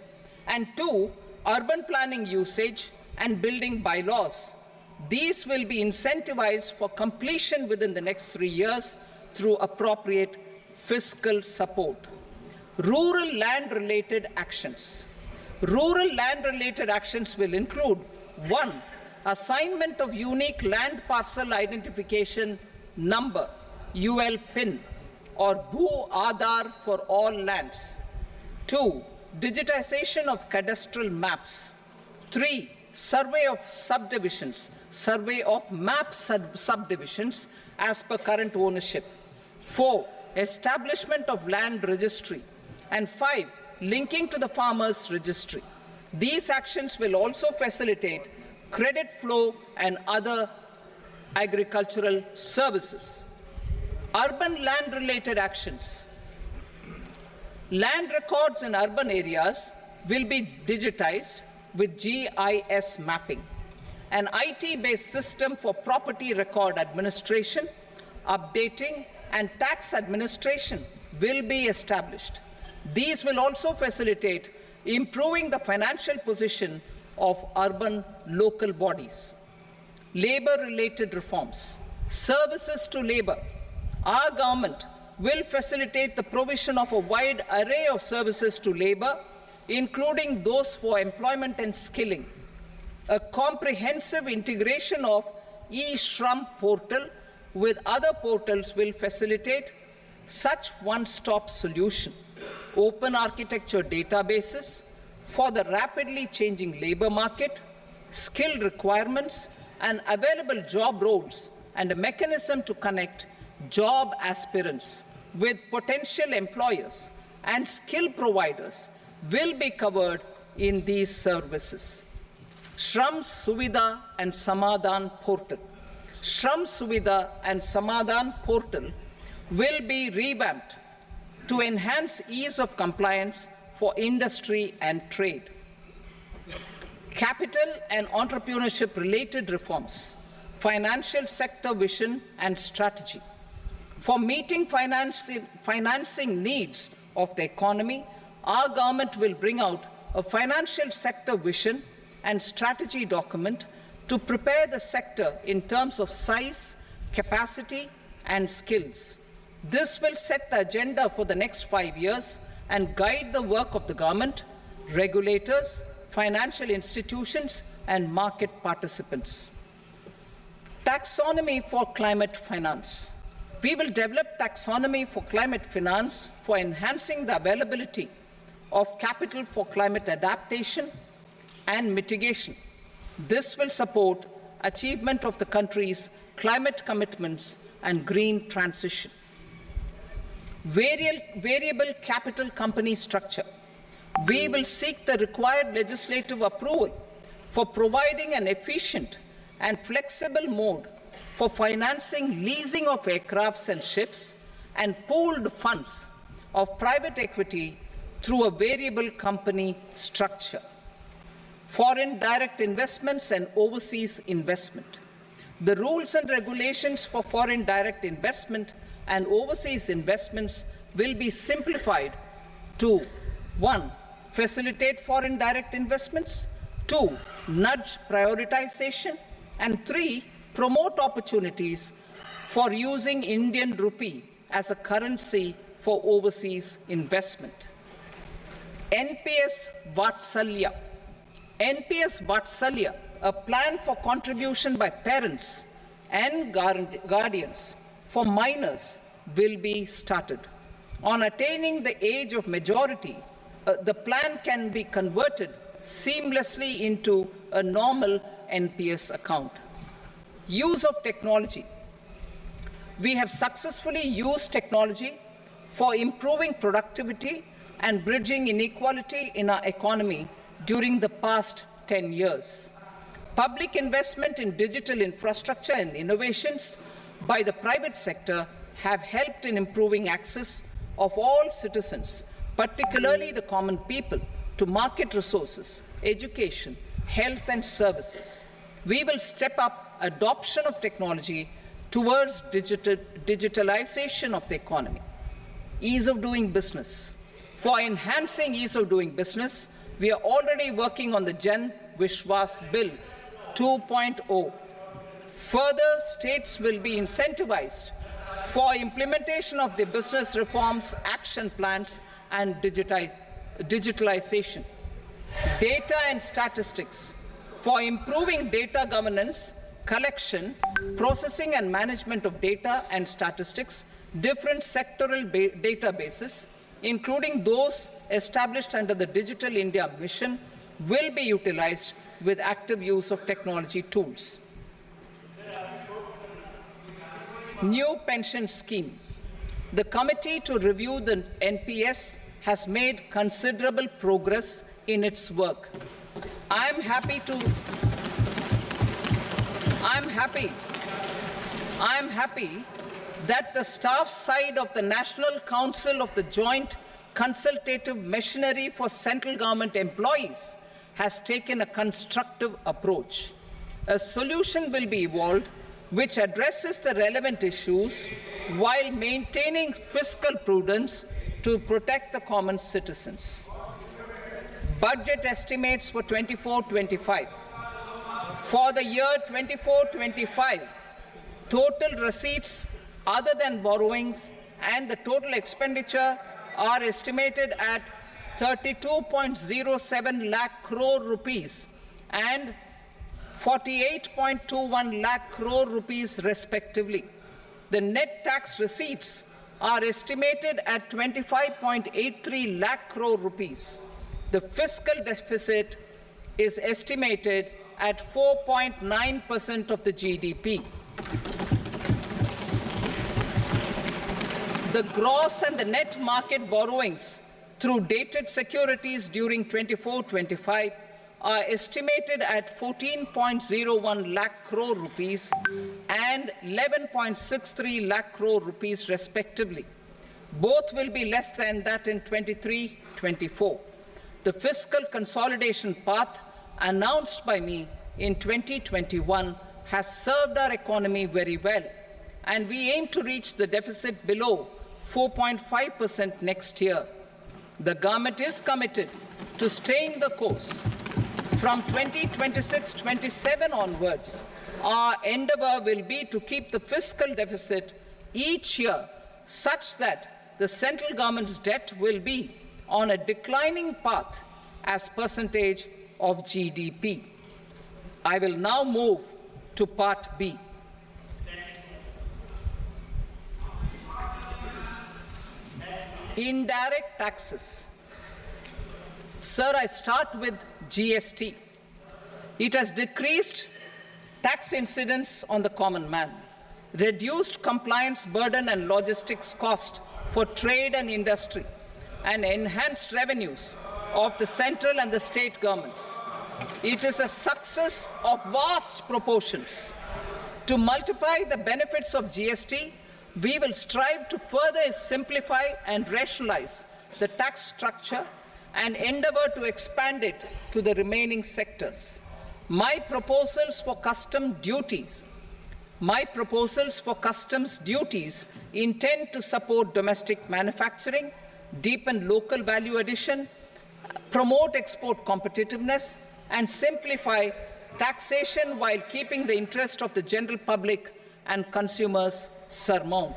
Speaker 1: and 2. Urban planning usage and building bylaws. These will be incentivized for completion within the next 3 years through appropriate fiscal support. Rural land-related actions. Rural land-related actions will include 1. Assignment of unique land parcel identification number, UL PIN, or Bhu Aadhaar for all lands. 2. Digitization of cadastral maps. 3. Survey of subdivisions, survey of map subdivisions as per current ownership. 4. Establishment of land registry. And 5. Linking to the farmers registry. These actions will also facilitate credit flow and other agricultural services. Urban land-related actions. Land records in urban areas will be digitized with GIS mapping. An IT-based system for property record administration, updating, and tax administration will be established. These will also facilitate improving the financial position of urban local bodies. Labor-related reforms. Services to labor. Our government will facilitate the provision of a wide array of services to labor, including those for employment and skilling. A comprehensive integration of e-Shram portal with other portals will facilitate such one-stop solution. Open architecture databases for the rapidly changing labor market, skill requirements, and available job roles, and a mechanism to connect job aspirants with potential employers and skill providers will be covered in these services. Shram Suvidha and Samadhan Portal. Shram Suvidha and Samadhan Portal will be revamped to enhance ease of compliance for industry and trade. Capital and entrepreneurship related reforms, financial sector vision and strategy. For meeting financing needs of the economy, our government will bring out a financial sector vision and strategy document to prepare the sector in terms of size, capacity, and skills. This will set the agenda for the next 5 years and guide the work of the government, regulators, financial institutions, and market participants. Taxonomy for climate finance. We will develop taxonomy for climate finance for enhancing the availability of capital for climate adaptation and mitigation. This will support achievement of the country's climate commitments and green transition. Variable capital company structure. We will seek the required legislative approval for providing an efficient and flexible mode for financing leasing of aircrafts and ships and pooled funds of private equity through a variable company structure. Foreign direct investments and overseas investment. The rules and regulations for foreign direct investment and overseas investments will be simplified to 1. Facilitate foreign direct investments, 2. Nudge prioritization, and 3. Promote opportunities for using Indian rupee as a currency for overseas investment. NPS Vatsalya. NPS Vatsalya, a plan for contribution by parents and guardians for minors, will be started. On attaining the age of majority, the plan can be converted seamlessly into a normal NPS account. Use of technology. We have successfully used technology for improving productivity and bridging inequality in our economy during the past 10 years. Public investment in digital infrastructure and innovations by the private sector have helped in improving access of all citizens, particularly the common people, to market resources, education, health and services. We will step up adoption of technology towards digitalization of the economy. Ease of doing business. For enhancing ease of doing business, we are already working on the Jan Vishwas Bill 2.0. Further, states will be incentivized for implementation of the business reforms, action plans, and digitalization. Data and statistics. For improving data governance, collection, processing and management of data and statistics, different sectoral databases, including those established under the Digital India Mission, will be utilized with active use of technology tools. New pension scheme. The committee to review the NPS has made considerable progress in its work. I am happy that the staff side of the National Council of the Joint Consultative Machinery for Central Government Employees has taken a constructive approach. A solution will be evolved which addresses the relevant issues while maintaining fiscal prudence to protect the common citizens. Budget estimates for 24-25. For the year 24-25, total receipts other than borrowings and the total expenditure are estimated at 32.07 lakh crore rupees and 48.21 lakh crore rupees respectively. The net tax receipts are estimated at 25.83 lakh crore rupees. The fiscal deficit is estimated at 4.9% of the GDP. The gross and the net market borrowings through dated securities during 24-25 are estimated at 14.01 lakh crore rupees and 11.63 lakh crore rupees respectively. Both will be less than that in 23-24. The fiscal consolidation path announced by me in 2021 has served our economy very well, and we aim to reach the deficit below 4.5% next year. The government is committed to staying the course. From 2026-27 onwards, our endeavour will be to keep the fiscal deficit each year such that the central government's debt will be on a declining path as percentage of GDP. I will now move to Part B. Indirect taxes. Sir, I start with GST. It has decreased tax incidence on the common man, reduced compliance burden and logistics cost for trade and industry, and enhanced revenues of the central and the state governments. It is a success of vast proportions. To multiply the benefits of GST, we will strive to further simplify and rationalize the tax structure and endeavour to expand it to the remaining sectors. My proposals for customs duties intend to support domestic manufacturing, deepen local value addition, promote export competitiveness, and simplify taxation while keeping the interest of the general public and consumers surmount.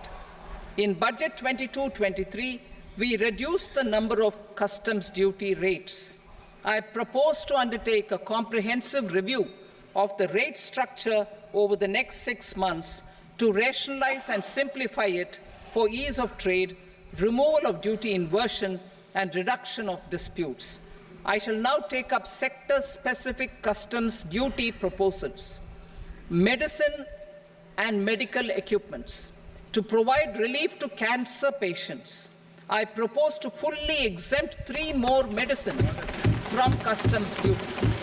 Speaker 1: In Budget 22-23, we reduced the number of customs duty rates. I propose to undertake a comprehensive review of the rate structure over the next 6 months to rationalize and simplify it for ease of trade, removal of duty inversion, and reduction of disputes. I shall now take up sector-specific customs duty proposals. Medicine and medical equipments. To provide relief to cancer patients, I propose to fully exempt 3 more medicines from customs duties.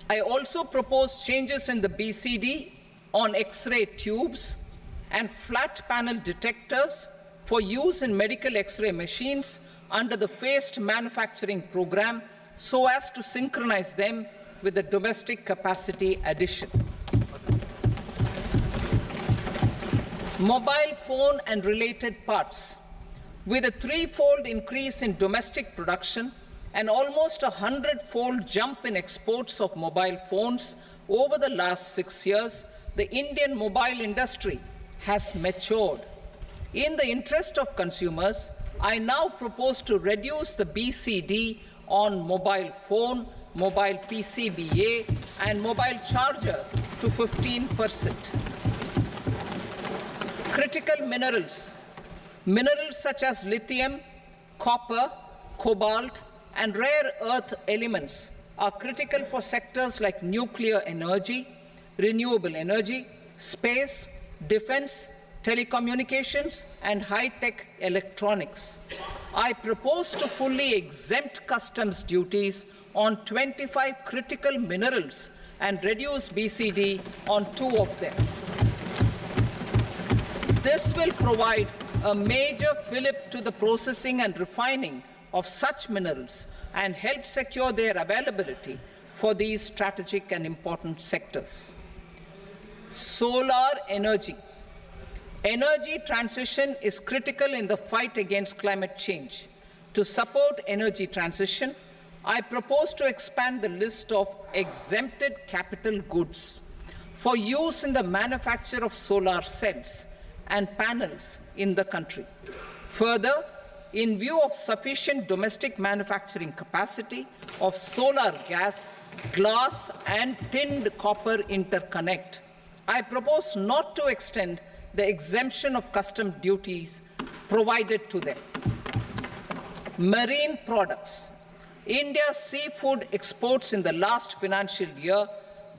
Speaker 1: I also propose changes in the BCD on X-ray tubes and flat panel detectors for use in medical X-ray machines under the phased manufacturing program so as to synchronize them with the domestic capacity addition. Mobile phone and related parts. With a 3-fold increase in domestic production and almost a 100-fold jump in exports of mobile phones over the last 6 years, the Indian mobile industry has matured. In the interest of consumers, I now propose to reduce the BCD on mobile phone, mobile PCBA, and mobile charger to 15%. Critical minerals. Minerals such as lithium, copper, cobalt, and rare earth elements are critical for sectors like nuclear energy, renewable energy, space, defense, telecommunications, and high-tech electronics. I propose to fully exempt customs duties on 25 critical minerals and reduce BCD on 2 of them. This will provide a major fillip to the processing and refining of such minerals and help secure their availability for these strategic and important sectors. Solar energy. Energy transition is critical in the fight against climate change. To support energy transition, I propose to expand the list of exempted capital goods for use in the manufacture of solar cells and panels in the country. Further, in view of sufficient domestic manufacturing capacity of solar gas, glass, and tinned copper interconnect, I propose not to extend the exemption of customs duties provided to them. Marine products. India's seafood exports in the last financial year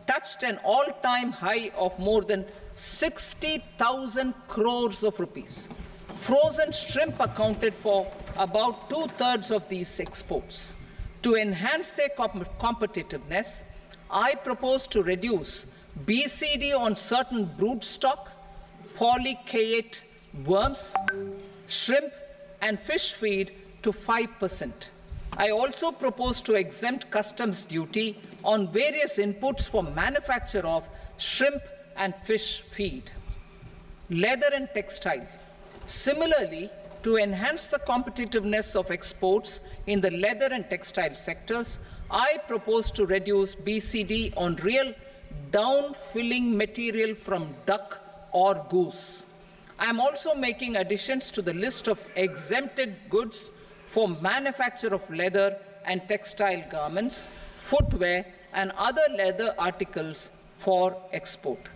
Speaker 1: touched an all-time high of more than 60,000 crores of rupees. Frozen shrimp accounted for about 2/3 of these exports. To enhance their competitiveness, I propose to reduce BCD on certain broodstock, polychaete worms, shrimp, and fish feed to 5%. I also propose to exempt customs duty on various inputs for manufacture of shrimp and fish feed. Leather and textile. Similarly, to enhance the competitiveness of exports in the leather and textile sectors, I propose to reduce BCD on real down-filling material from duck or goose. I am also making additions to the list of exempted goods for manufacture of leather and textile garments, footwear, and other leather articles for export.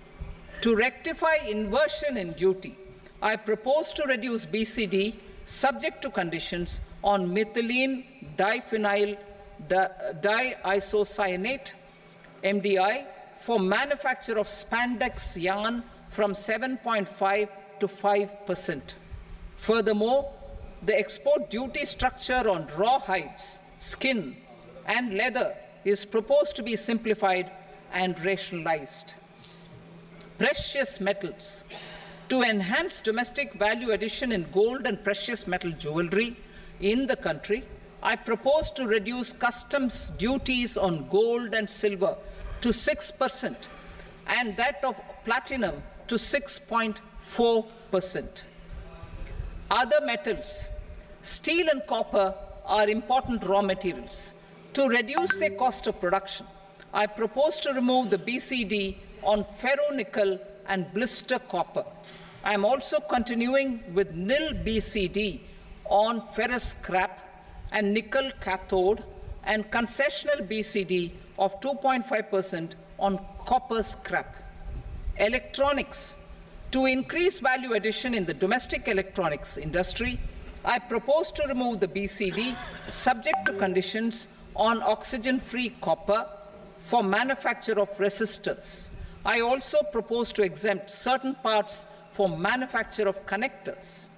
Speaker 1: To rectify inversion in duty, I propose to reduce BCD subject to conditions on methylene diphenyl diisocyanate, MDI, for manufacture of spandex yarn from 7.5 to 5%. Furthermore, the export duty structure on raw hides, skin, and leather is proposed to be simplified and rationalized. Precious metals. To enhance domestic value addition in gold and precious metal jewelry in the country, I propose to reduce customs duties on gold and silver to 6% and that of platinum to 6.4%. Other metals. Steel and copper are important raw materials. To reduce their cost of production, I propose to remove the BCD on ferronickel and blister copper. I am also continuing with nil BCD on ferrous scrap and nickel cathode and concessional BCD of 2.5% on copper scrap. Electronics. To increase value addition in the domestic electronics industry, I propose to remove the BCD subject to conditions on oxygen-free copper for manufacture of resistors. I also propose to exempt certain parts for manufacture of connectors.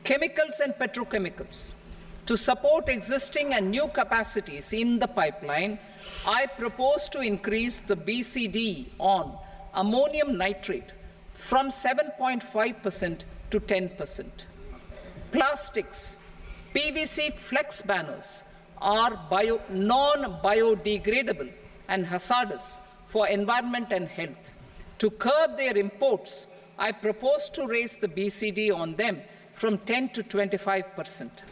Speaker 1: Chemicals and petrochemicals. To support existing and new capacities in the pipeline, I propose to increase the BCD on ammonium nitrate from 7.5% to 10%. Plastics. PVC flex banners are non-biodegradable and hazardous for environment and health. To curb their imports, I propose to raise the BCD on them from 10 to 25%.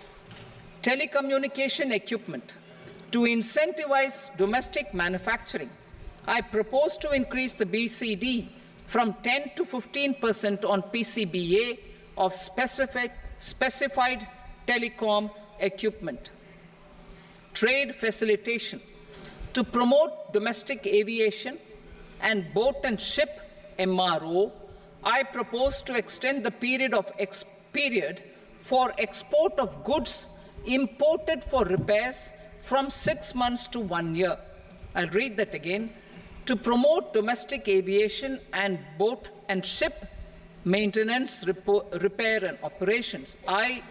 Speaker 1: Telecommunication equipment. To incentivize domestic manufacturing, I propose to increase the BCD from 10 to 15% on PCBA of specified telecom equipment. Trade facilitation. To promote domestic aviation and boat and ship MRO, I propose to extend the period for export of goods imported for repairs from 6 months to 1 year. I'll read that again. To promote domestic aviation and boat and ship maintenance, repair and operations, I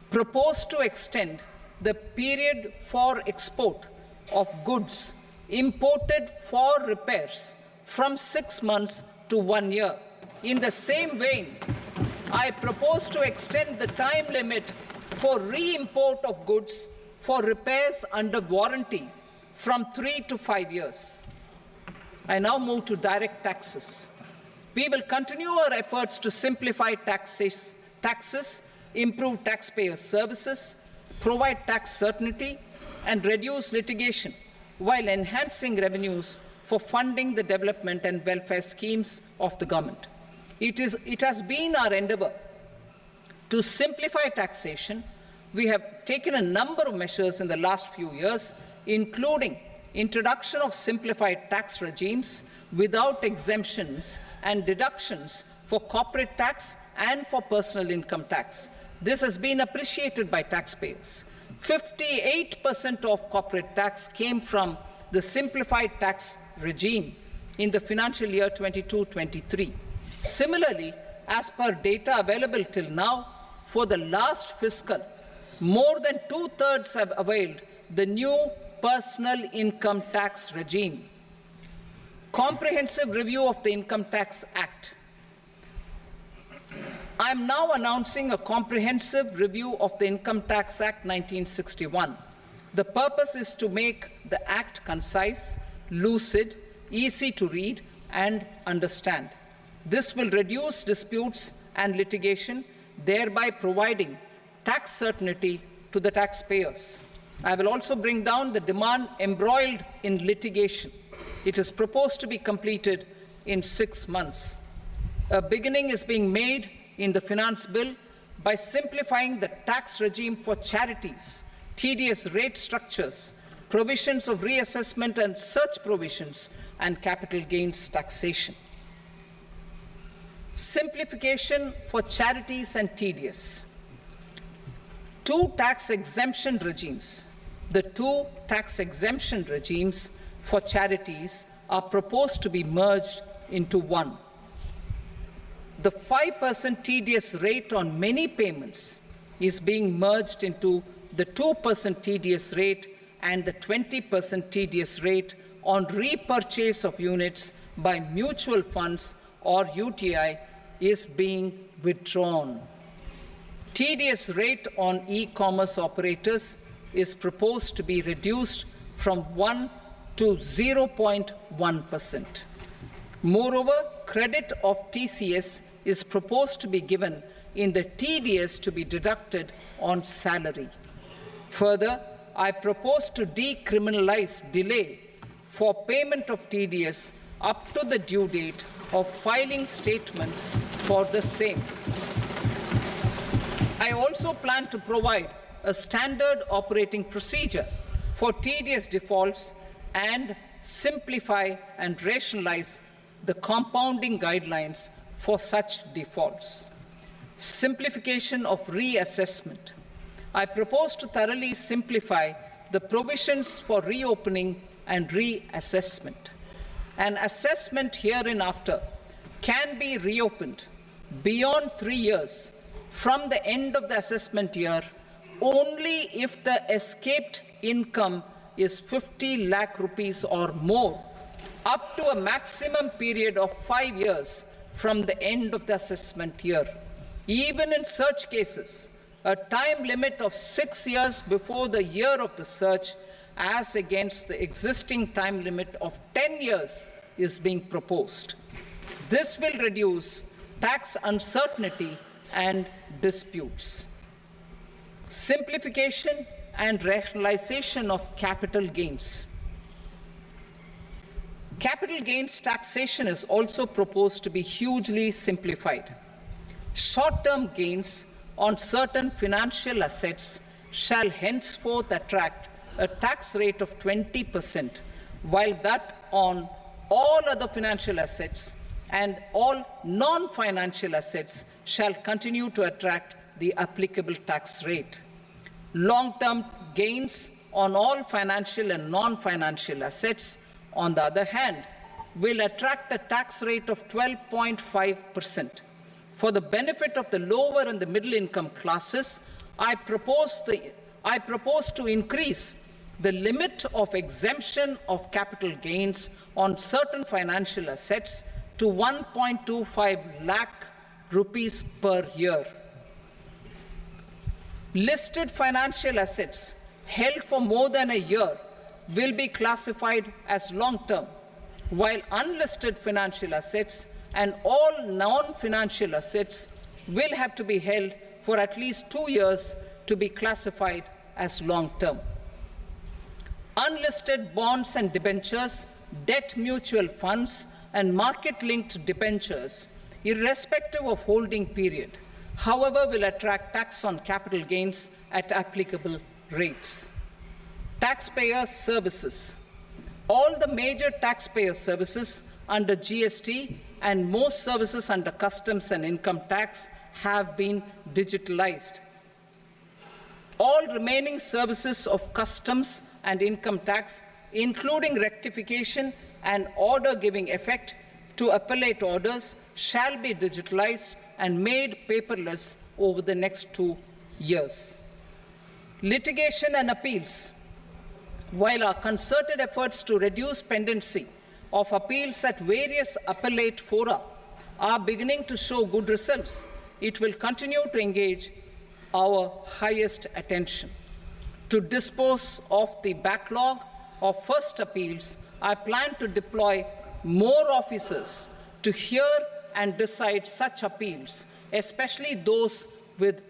Speaker 1: propose to extend the period for export of goods imported for repairs from 6 months to 1 year. In the same vein, I propose to extend the time limit for re-import of goods for repairs under warranty from 3 to 5 years. I now move to direct taxes. We will continue our efforts to simplify taxes, improve taxpayer services, provide tax certainty, and reduce litigation while enhancing revenues for funding the development and welfare schemes of the government. It has been our endeavor to simplify taxation. We have taken a number of measures in the last few years, including introduction of simplified tax regimes without exemptions and deductions for corporate tax and for personal income tax. This has been appreciated by taxpayers. 58% of corporate tax came from the simplified tax regime in the financial year 22-23. Similarly, as per data available till now, for the last fiscal, more than 2/3 have availed the new personal income tax regime. Comprehensive review of the Income Tax Act. I am now announcing a comprehensive review of the Income Tax Act 1961. The purpose is to make the Act concise, lucid, easy to read and understand. This will reduce disputes and litigation, thereby providing tax certainty to the taxpayers. I will also bring down the demand embroiled in litigation. It is proposed to be completed in 6 months. A beginning is being made in the Finance Bill by simplifying the tax regime for charities, tedious rate structures, provisions of reassessment and such provisions, and capital gains taxation. Simplification for charities and tedious. Two tax exemption regimes. The two tax exemption regimes for charities are proposed to be merged into one. The 5% tedious rate on many payments is being merged into the 2% tedious rate, and the 20% tedious rate on repurchase of units by mutual funds or UTI is being withdrawn. Tedious rate on e-commerce operators is proposed to be reduced from 1 to 0.1%. Moreover, credit of TCS is proposed to be given in the TDS to be deducted on salary. Further, I propose to decriminalize delay for payment of TDS up to the due date of filing statement for the same. I also plan to provide a standard operating procedure for TDS defaults and simplify and rationalize the compounding guidelines for such defaults. Simplification of reassessment. I propose to thoroughly simplify the provisions for reopening and reassessment. An assessment hereinafter can be reopened beyond 3 years from the end of the assessment year only if the escaped income is 50 lakh rupees or more, up to a maximum period of 5 years from the end of the assessment year. Even in such cases, a time limit of 6 years before the year of the search, as against the existing time limit of 10 years, is being proposed. This will reduce tax uncertainty and disputes. Simplification and rationalization of capital gains. Capital gains taxation is also proposed to be hugely simplified. Short-term gains on certain financial assets shall henceforth attract a tax rate of 20%, while that on all other financial assets and all non-financial assets shall continue to attract the applicable tax rate. Long-term gains on all financial and non-financial assets, on the other hand, will attract a tax rate of 12.5%. For the benefit of the lower and the middle income classes, I propose to increase the limit of exemption of capital gains on certain financial assets to 1.25 lakh rupees per year. Listed financial assets held for more than a year will be classified as long-term, while unlisted financial assets and all non-financial assets will have to be held for at least 2 years to be classified as long-term. Unlisted bonds and debentures, debt mutual funds, and market-linked debentures, irrespective of holding period, however, will attract tax on capital gains at applicable rates. Taxpayer services. All the major taxpayer services under GST and most services under customs and income tax have been digitalized. All remaining services of customs and income tax, including rectification, and order-giving effect to appellate orders shall be digitalized and made paperless over the next 2 years. Litigation and appeals. While our concerted efforts to reduce pendency of appeals at various appellate fora are beginning to show good results, it will continue to engage our highest attention. To dispose of the backlog of first appeals, I plan to deploy more officers to hear and decide such appeals, especially those with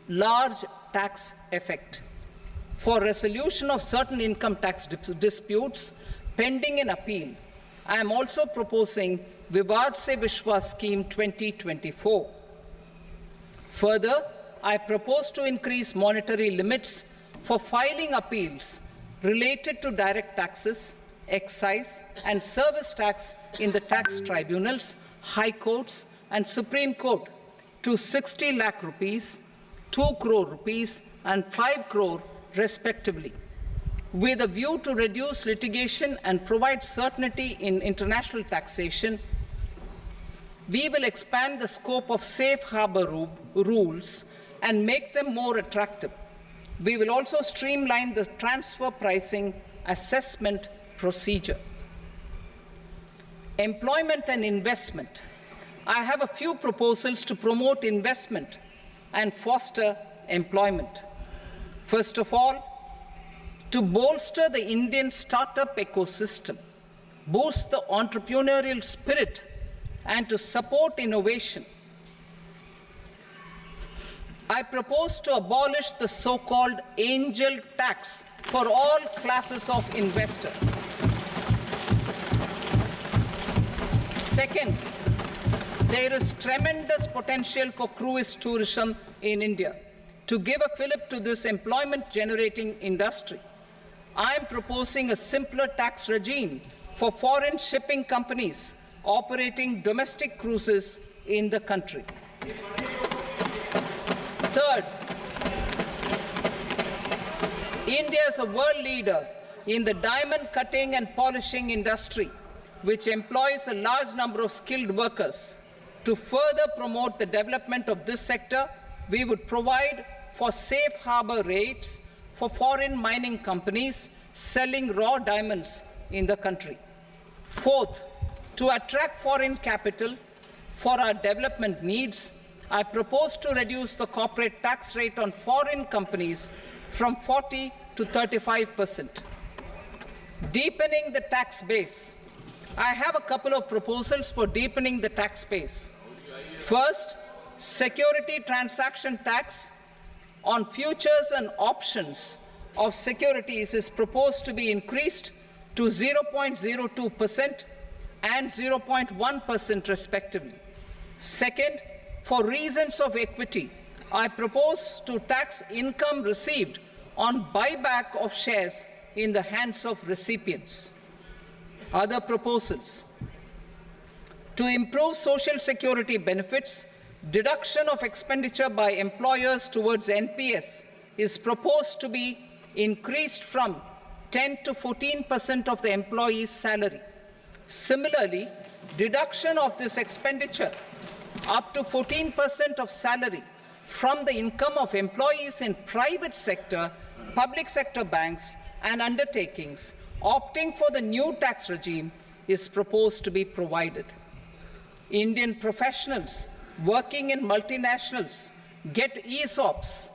Speaker 1: large tax effect. For resolution of certain income tax disputes pending in appeal, I am also proposing Vivad Se Vishwas Scheme 2024. Further, I propose to increase monetary limits for filing appeals related to direct taxes, excise and service tax in the tax tribunals, high courts and Supreme Court to 60 lakh rupees, 2 crore rupees and 5 crore respectively, with a view to reduce litigation and provide certainty in international taxation. We will expand the scope of safe harbor rules and make them more attractive. We will also streamline the transfer pricing assessment procedure. Employment and investment. I have a few proposals to promote investment and foster employment. First of all, to bolster the Indian startup ecosystem, boost the entrepreneurial spirit, and to support innovation, I propose to abolish the so-called angel tax for all classes of investors. Second, there is tremendous potential for cruise tourism in India. To give a fillip to this employment-generating industry, I am proposing a simpler tax regime for foreign shipping companies operating domestic cruises in the country. Third, India is a world leader in the diamond cutting and polishing industry, which employs a large number of skilled workers. To further promote the development of this sector, we would provide for safe harbor rates for foreign mining companies selling raw diamonds in the country. Fourth, to attract foreign capital for our development needs, I propose to reduce the corporate tax rate on foreign companies from 40 to 35%. Deepening the tax base. I have a couple of proposals for deepening the tax base. First, security transaction tax on futures and options of securities is proposed to be increased to 0.02% and 0.1% respectively. Second, for reasons of equity, I propose to tax income received on buyback of shares in the hands of recipients. Other proposals. To improve social security benefits, deduction of expenditure by employers towards NPS is proposed to be increased from 10 to 14% of the employee's salary. Similarly, deduction of this expenditure up to 14% of salary from the income of employees in private sector, public sector banks and undertakings opting for the new tax regime is proposed to be provided. Indian professionals working in multinationals get ESOPs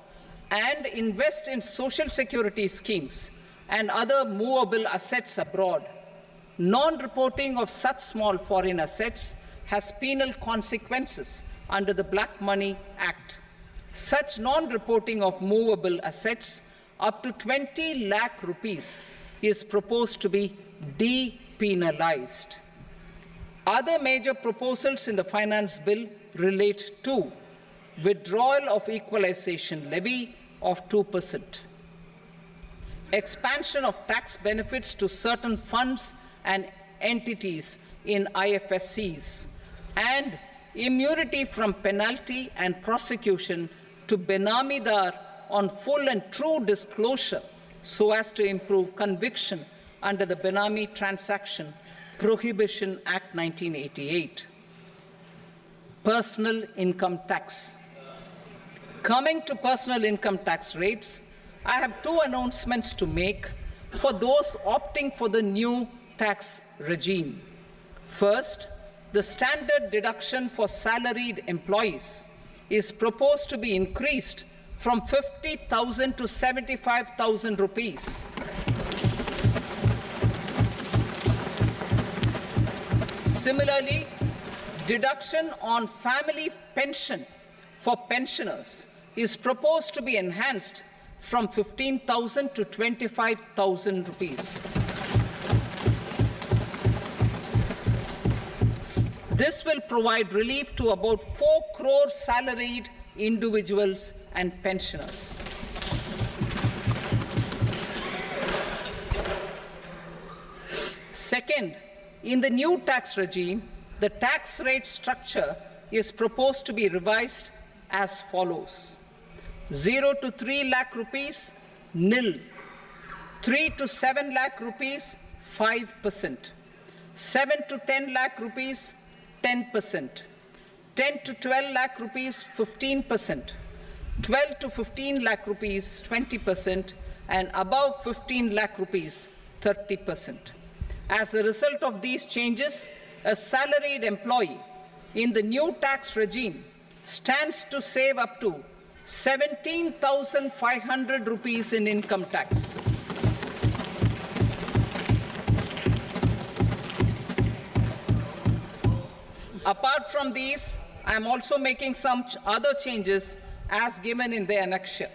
Speaker 1: and invest in social security schemes and other movable assets abroad. Non-reporting of such small foreign assets has penal consequences under the Black Money Act. Such non-reporting of movable assets up to 20 lakh rupees is proposed to be depenalized. Other major proposals in the finance bill relate to withdrawal of equalization levy of 2%, expansion of tax benefits to certain funds and entities in IFSCs, and immunity from penalty and prosecution to Benamidar on full and true disclosure so as to improve conviction under the Benami Transaction Prohibition Act 1988, personal income tax. Coming to personal income tax rates, I have two announcements to make for those opting for the new tax regime. First, the standard deduction for salaried employees is proposed to be increased from 50,000 to 75,000 rupees. Similarly, deduction on family pension for pensioners is proposed to be enhanced from 15,000 to 25,000 rupees. This will provide relief to about 4 crore salaried individuals and pensioners. Second, in the new tax regime, the tax rate structure is proposed to be revised as follows: 0 to 3 lakh rupees, nil; 3 to 7 lakh rupees, 5%; 7 to 10 lakh rupees, 10%; 10 to 12 lakh rupees, 15%; 12 to 15 lakh rupees, 20%; and above 15 lakh rupees, 30%. As a result of these changes, a salaried employee in the new tax regime stands to save up to 17,500 rupees in income tax. Apart from these, I am also making some other changes as given in the annexure.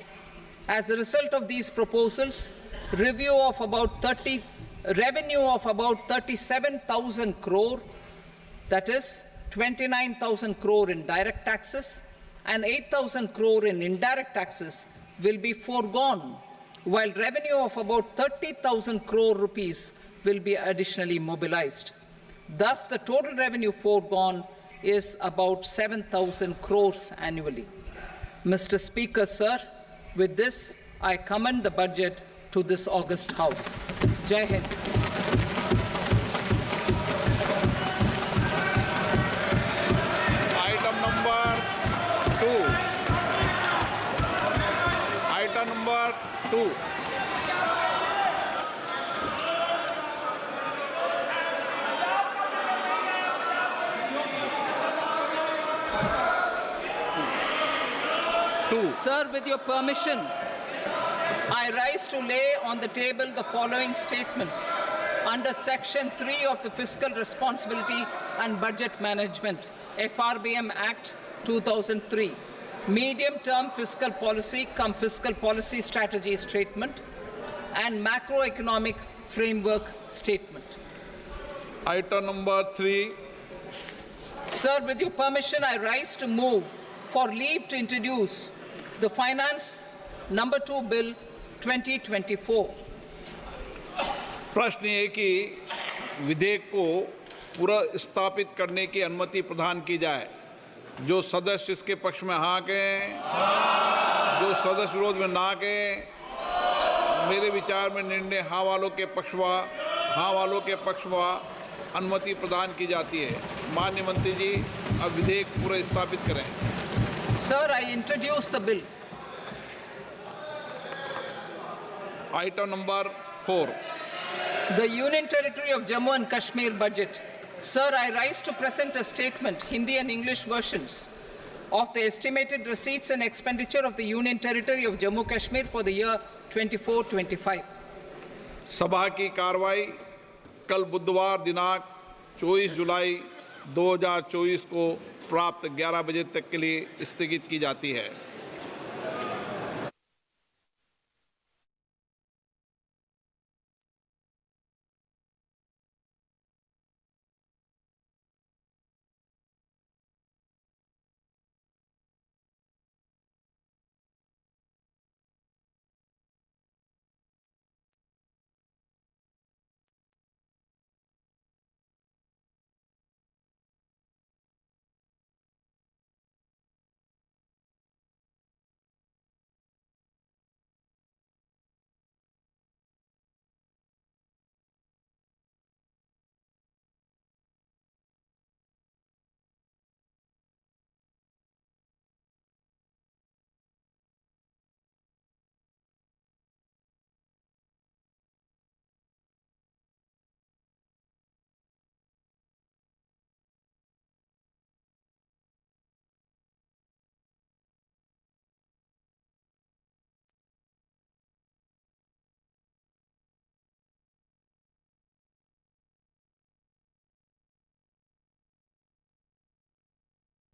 Speaker 1: As a result of these proposals, revenue of about 37,000 crore, that is 29,000 crore in direct taxes and 8,000 crore in indirect taxes, will be foregone, while revenue of about 30,000 crore rupees will be additionally mobilized. Thus, the total revenue foregone is about 7,000 crores annually. Mr. Speaker, sir, with this, I commend the budget to this august House. Jai Hind.
Speaker 2: Item number 2. Item number 2.
Speaker 1: Sir, with your permission, I rise to lay on the table the following statements under Section 3 of the Fiscal Responsibility and Budget Management, FRBM Act 2003, Medium-Term Fiscal Policy cum Fiscal Policy Strategy Statement and Macroeconomic Framework Statement.
Speaker 2: Item number 3.
Speaker 1: Sir, with your permission, I rise to move for leave to introduce the Finance Number 2 Bill 2024.
Speaker 2: प्रश्न ये कि विधेयक को पुनर्स्थापित करने की अनुमति प्रदान की जाए। जो सदस्य इसके पक्ष में हाँ कहें, जो सदस्य विरोध में ना कहें। मेरे विचार में निर्णय हाँ वालों के पक्ष में अनुमति प्रदान की जाती है। माननीय मंत्री जी, अब विधेयक पुनर्स्थापित करें।
Speaker 1: Sir, I introduce the bill.
Speaker 2: Item number 4.
Speaker 1: The Union Territory of Jammu and Kashmir budget. Sir, I rise to present a statement, Hindi and English versions, of the estimated receipts and expenditure of the Union Territory of Jammu and Kashmir for the year 24-25.
Speaker 2: सभा की कार्रवाई कल बुधवार दिनांक 24 जुलाई 2024 को प्राप्त 11 बजे तक के लिए स्थगित की जाती है।